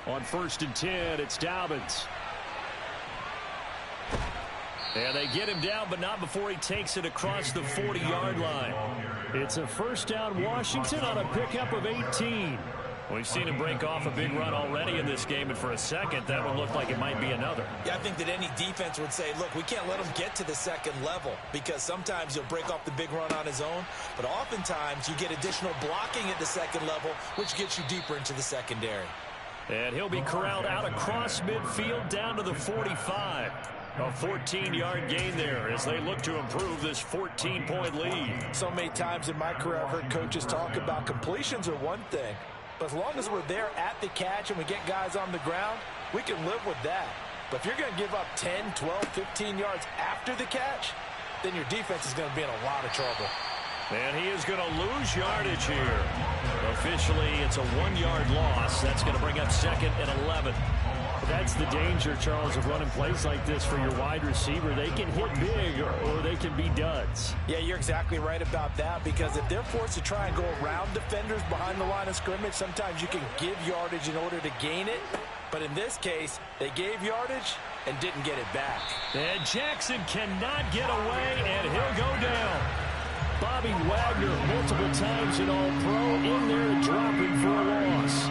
On 1st and 10, it's Dobbins. And they get him down, but not before he takes it across the 40-yard line. It's a first down Washington on a pickup of 18. We've seen him break off a big run already in this game, and for a second, that one looked like it might be another. Yeah, I think that any defense would say, look, we can't let him get to the second level, because sometimes he'll break off the big run on his own, but oftentimes you get additional blocking at the second level, which gets you deeper into the secondary. And he'll be corralled out across midfield down to the 45. A 14-yard gain there as they look to improve this 14-point lead. So many times in my career I've heard coaches talk about completions are one thing, but as long as we're there at the catch and we get guys on the ground, we can live with that. But if you're going to give up 10, 12, 15 yards after the catch, then your defense is going to be in a lot of trouble. And he is going to lose yardage here. Officially, it's a 1-yard loss. That's going to bring up 2nd and 11. That's the danger, Charles, of running plays like this for your wide receiver. They can hit big or they can be duds. Yeah, you're exactly right about that, because if they're forced to try and go around defenders behind the line of scrimmage, sometimes you can give yardage in order to gain it. But in this case, they gave yardage and didn't get it back. And Jackson cannot get away, and he'll go down. Bobby Wagner, multiple times in All-Pro, in there to drop him for a loss.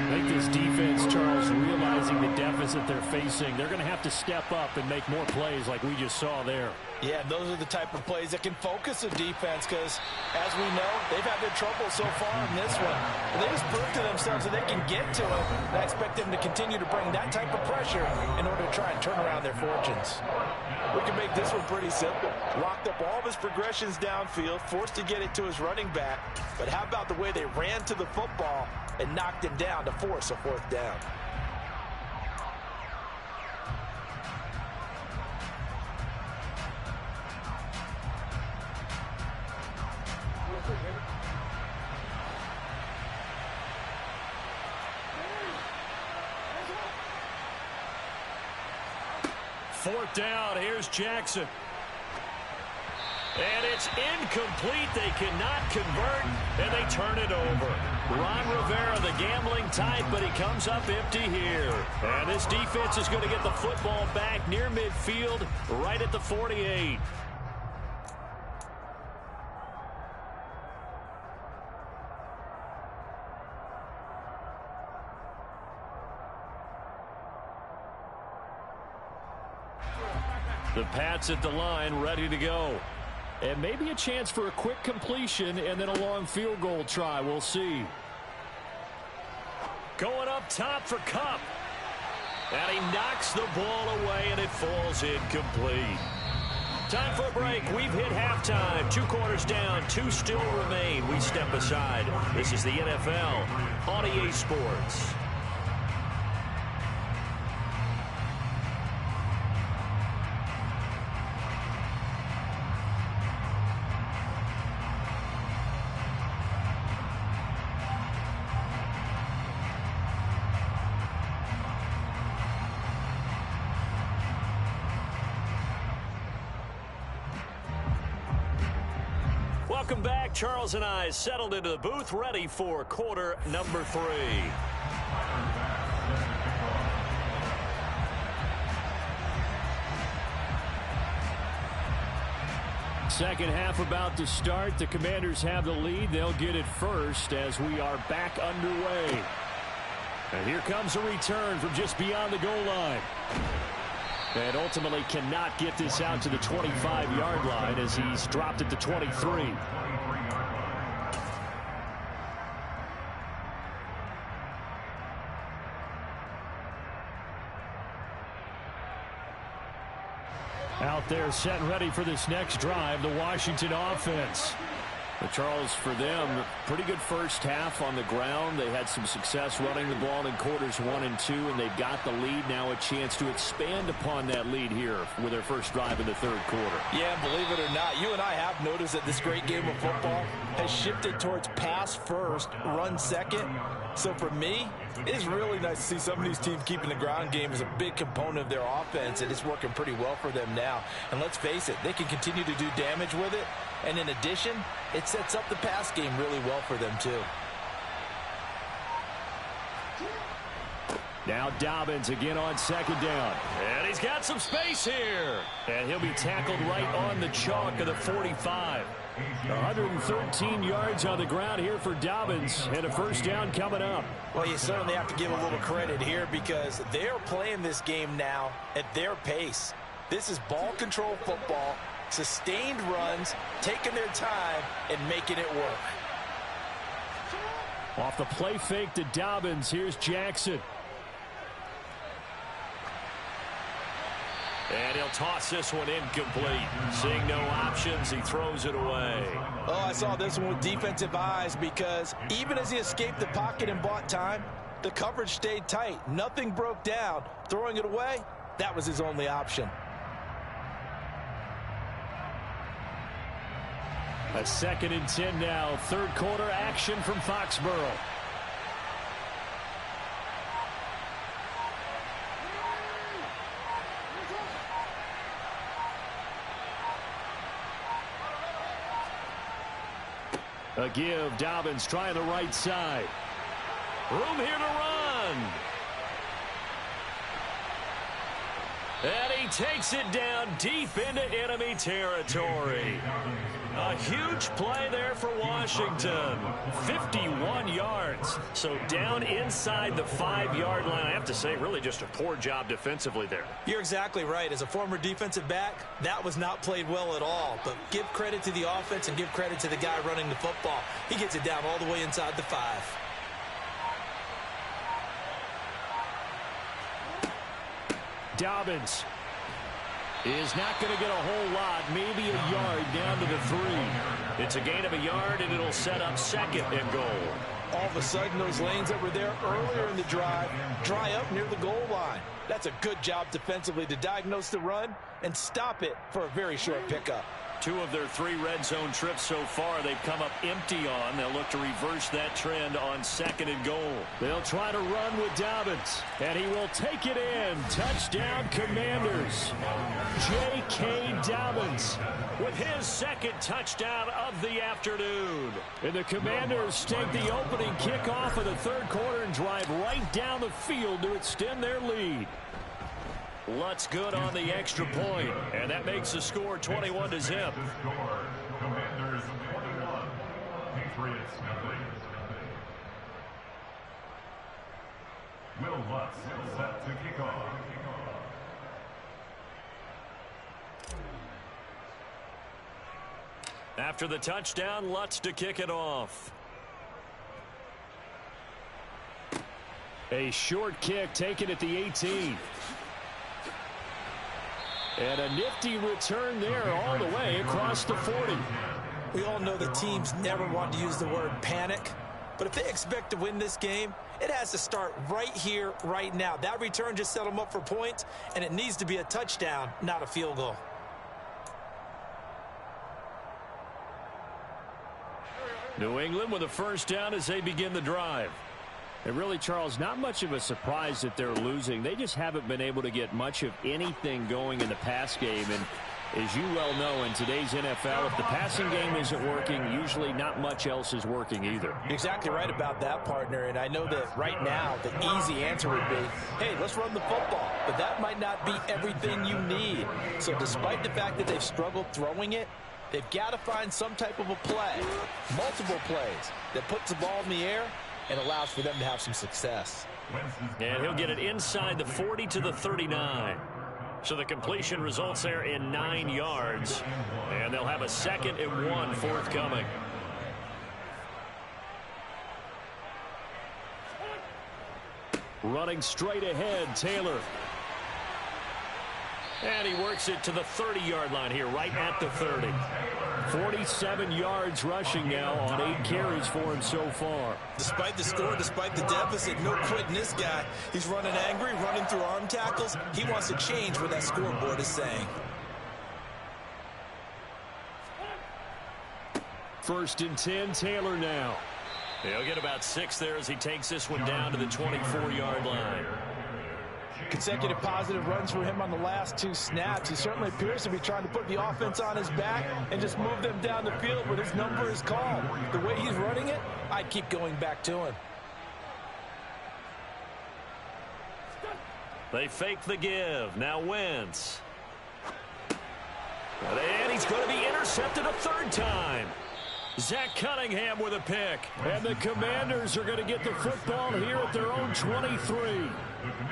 I think this defense, Charles, realizing the deficit they're facing, they're going to have to step up and make more plays like we just saw there. Yeah, those are the type of plays that can focus a defense, because, as we know, they've had their trouble so far in this one. But they just proved to themselves that they can get to it, and I expect them to continue to bring that type of pressure in order to try and turn around their fortunes. We can make this one pretty simple. Locked up all of his progressions downfield, forced to get it to his running back. But how about the way they ran to the football and knocked him down to force a 4th down? Fourth down, here's Jackson. And it's incomplete. They cannot convert, and they turn it over. Ron Rivera, the gambling type, but he comes up empty here. And this defense is going to get the football back near midfield, right at the 48. The Pats at the line, ready to go. And maybe a chance for a quick completion and then a long field goal try. We'll see. Going up top for Cup. And he knocks the ball away, and it falls incomplete. Time for a break. We've hit halftime. 2 quarters down. 2 still remain. We step aside. This is the NFL on EA Sports. Welcome back. Charles and I settled into the booth, ready for quarter number 3. Second half about to start. The Commanders have the lead. They'll get it first as we are back underway. And here comes a return from just beyond the goal line. And ultimately cannot get this out to the 25-yard line as he's dropped it to 23. Out there set and ready for this next drive, the Washington offense. But Charles, for them, pretty good first half on the ground. They had some success running the ball in quarters 1 and 2, and they've got the lead. Now a chance to expand upon that lead here with their first drive in the third quarter. Yeah, believe it or not, you and I have noticed that this great game of football has shifted towards pass first, run second. So for me, it is really nice to see some of these teams keeping the ground game as a big component of their offense, and it's working pretty well for them now. And let's face it, they can continue to do damage with it. And in addition, it sets up the pass game really well for them, too. Now Dobbins again on second down. And he's got some space here. And he'll be tackled right on the chalk of the 45. 113 yards on the ground here for Dobbins, and a first down coming up. Well, you certainly have to give a little credit here because they're playing this game now at their pace. This is ball control football. Sustained runs, taking their time, and making it work. Off the play fake to Dobbins, here's Jackson. And he'll toss this one incomplete. Seeing no options, he throws it away. Oh, I saw this one with defensive eyes because even as he escaped the pocket and bought time, the coverage stayed tight. Nothing broke down. Throwing it away, that was his only option. A 2nd and 10 now. Third quarter action from Foxborough. A give. Dobbins trying the right side. Room here to run. And he takes it down deep into enemy territory. A huge play there for Washington. 51 yards. So down inside the 5-yard line. I have to say, really just a poor job defensively there. You're exactly right. As a former defensive back, that was not played well at all. But give credit to the offense and give credit to the guy running the football. He gets it down all the way inside the 5. Dobbins is not going to get a whole lot, maybe a yard down to the 3. It's a gain of a yard, and it'll set up 2nd and goal. All of a sudden, those lanes that were there earlier in the drive dry up near the goal line. That's a good job defensively to diagnose the run and stop it for a very short pickup. 2 of their 3 red zone trips so far they've come up empty on. They'll look to reverse that trend on 2nd and goal. They'll try to run with Dobbins, and he will take it in. Touchdown, Commanders. J.K. Dobbins with his 2nd touchdown of the afternoon. And the Commanders take the opening kickoff of the third quarter and drive right down the field to extend their lead. Lutz good on the extra point, and that makes the score 21-0. Commanders 21, Patriots nothing. Will Lutz set to kick off. After the touchdown, Lutz to kick it off. A short kick taken at the 18. And a nifty return there all the way across the 40. We all know the teams never want to use the word panic, but if they expect to win this game, it has to start right here, right now. That return just set them up for points, and it needs to be a touchdown, not a field goal. New England with a first down as they begin the drive. And really, Charles, not much of a surprise that they're losing. They just haven't been able to get much of anything going in the pass game. And as you well know, in today's NFL, if the passing game isn't working, usually not much else is working either. You're exactly right about that, partner. And I know that right now the easy answer would be, hey, let's run the football. But that might not be everything you need. So despite the fact that they've struggled throwing it, they've got to find some type of a play, multiple plays, that puts the ball in the air and allows for them to have some success. And he'll get it inside the 40 to the 39. So the completion results there in 9 yards. And they'll have a 2nd and 1 forthcoming. Running straight ahead, Taylor. And he works it to the 30-yard line here, right at the 30. 47 yards rushing now on 8 carries for him so far. Despite the score, despite the deficit, no quitting this guy. He's running angry, running through arm tackles. He wants to change what that scoreboard is saying. 1st and 10, Taylor now. He'll get about 6 there as he takes this one down to the 24-yard line. Consecutive positive runs for him on the last 2 snaps. He certainly appears to be trying to put the offense on his back and just move them down the field when his number is called. The way he's running it, I'd keep going back to him. They fake the give. Now Wentz. And he's going to be intercepted a 3rd time. Zach Cunningham with a pick. And the Commanders are going to get the football here at their own 23.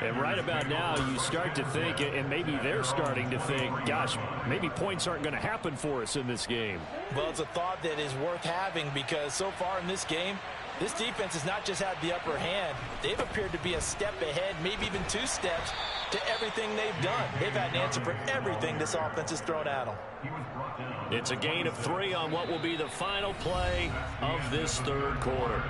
And right about now, you start to think, and maybe they're starting to think, gosh, maybe points aren't going to happen for us in this game. Well, it's a thought that is worth having because so far in this game, this defense has not just had the upper hand. They've appeared to be a step ahead, maybe even 2 steps to everything they've done. They've had an answer for everything this offense has thrown at them. It's a gain of 3 on what will be the final play of this 3rd quarter.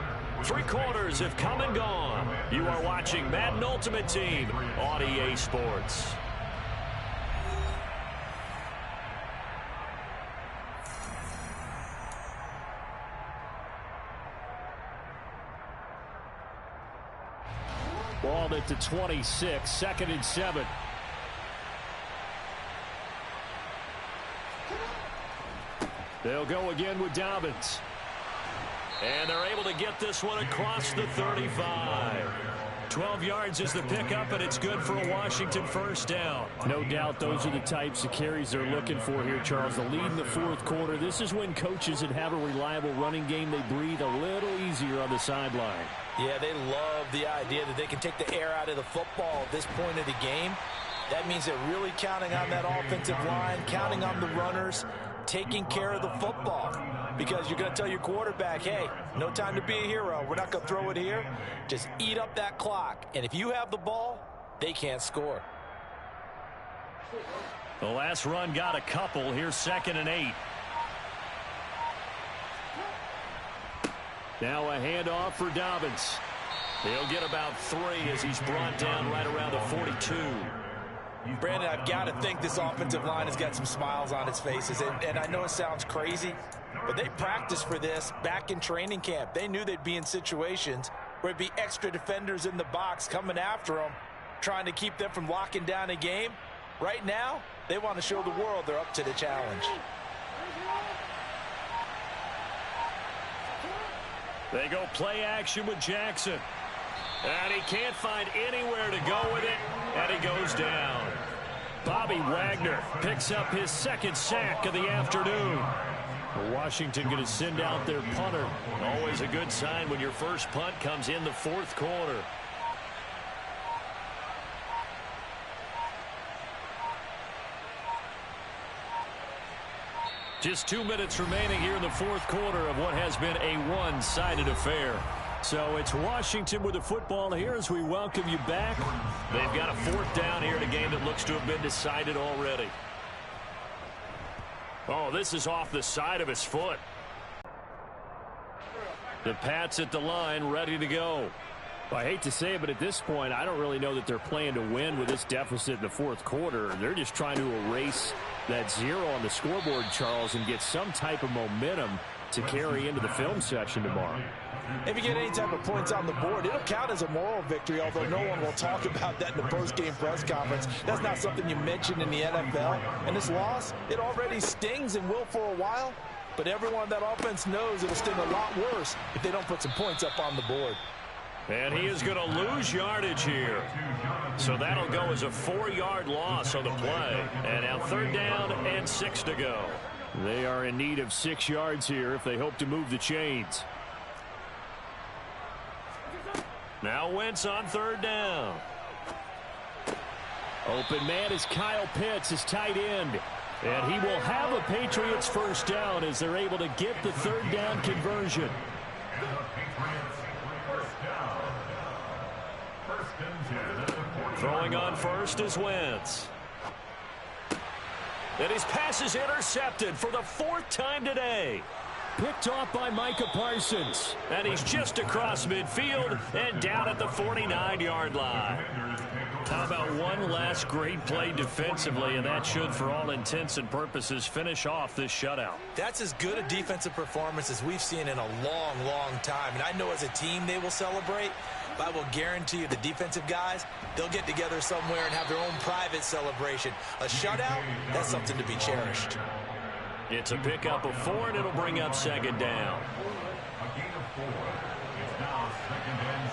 3 quarters have come and gone. You are watching Madden Ultimate Team on EA Sports. Ball at the 26, 2nd and 7. They'll go again with Dobbins. And they're able to get this one across the 35. 12 yards is the pickup, and it's good for a Washington first down. No doubt those are the types of carries they're looking for here, Charles. The lead in the 4th quarter. This is when coaches that have a reliable running game, they breathe a little easier on the sideline. Yeah, they love the idea that they can take the air out of the football at this point of the game. That means they're really counting on that offensive line, counting on the runners, taking care of the football. Because you're going to tell your quarterback, hey, no time to be a hero. We're not going to throw it here. Just eat up that clock. And if you have the ball, they can't score. The last run got a couple. Here's 2nd and 8. Now a handoff for Dobbins. He'll get about 3 as he's brought down right around the 42. Brandon, I've got to think this offensive line has got some smiles on its faces. And I know it sounds crazy, but they practiced for this back in training camp. They knew they'd be in situations where it'd be extra defenders in the box coming after them, trying to keep them from locking down a game. Right now, they want to show the world they're up to the challenge. They go play action with Jackson. And he can't find anywhere to go with it, and he goes down. Bobby Wagner picks up his 2nd sack of the afternoon. Washington going to send out their punter. Always a good sign when your first punt comes in the 4th quarter. Just 2 minutes remaining here in the 4th quarter of what has been a one-sided affair. So it's Washington with the football here as we welcome you back. They've got a 4th down here in a game that looks to have been decided already. Oh, this is off the side of his foot. The Pats at the line, ready to go. Well, I hate to say it, but at this point, I don't really know that they're playing to win with this deficit in the 4th quarter. They're just trying to erase that 0 on the scoreboard, Charles, and get some type of momentum to carry into the film session tomorrow. If you get any type of points on the board, it'll count as a moral victory, although no one will talk about that in the post-game press conference. That's not something you mention in the NFL. And this loss, it already stings and will for a while, but everyone on that offense knows it'll sting a lot worse if they don't put some points up on the board. And he is going to lose yardage here. So that'll go as a 4-yard loss on the play. And now 3rd down and 6 to go. They are in need of 6 yards here if they hope to move the chains. Now Wentz on 3rd down. Open man is Kyle Pitts, his tight end. And he will have a Patriots 1st down as they're able to get the 3rd down conversion. Throwing on 1st is Wentz. And his pass is intercepted for the 4th time today. Picked off by Micah Parsons. And he's just across midfield and down at the 49-yard line. How about one last great play defensively, and that should, for all intents and purposes, finish off this shutout. That's as good a defensive performance as we've seen in a long, long time. And I know as a team they will celebrate, but I will guarantee you the defensive guys, they'll get together somewhere and have their own private celebration. A shutout, that's something to be cherished. It's a pickup of 4, and it'll bring up 2nd down. A gain of 4. It's now 2nd and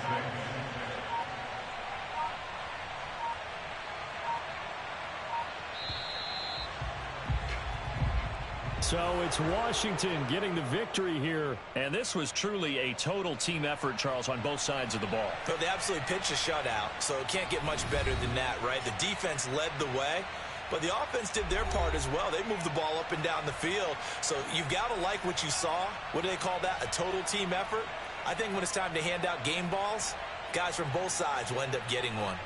6. So it's Washington getting the victory here. And this was truly a total team effort, Charles, on both sides of the ball. But they absolutely pitched a shutout, so it can't get much better than that, right? The defense led the way, but the offense did their part as well. They moved the ball up and down the field, so you've got to like what you saw. What do they call that? A total team effort? I think when it's time to hand out game balls, guys from both sides will end up getting one.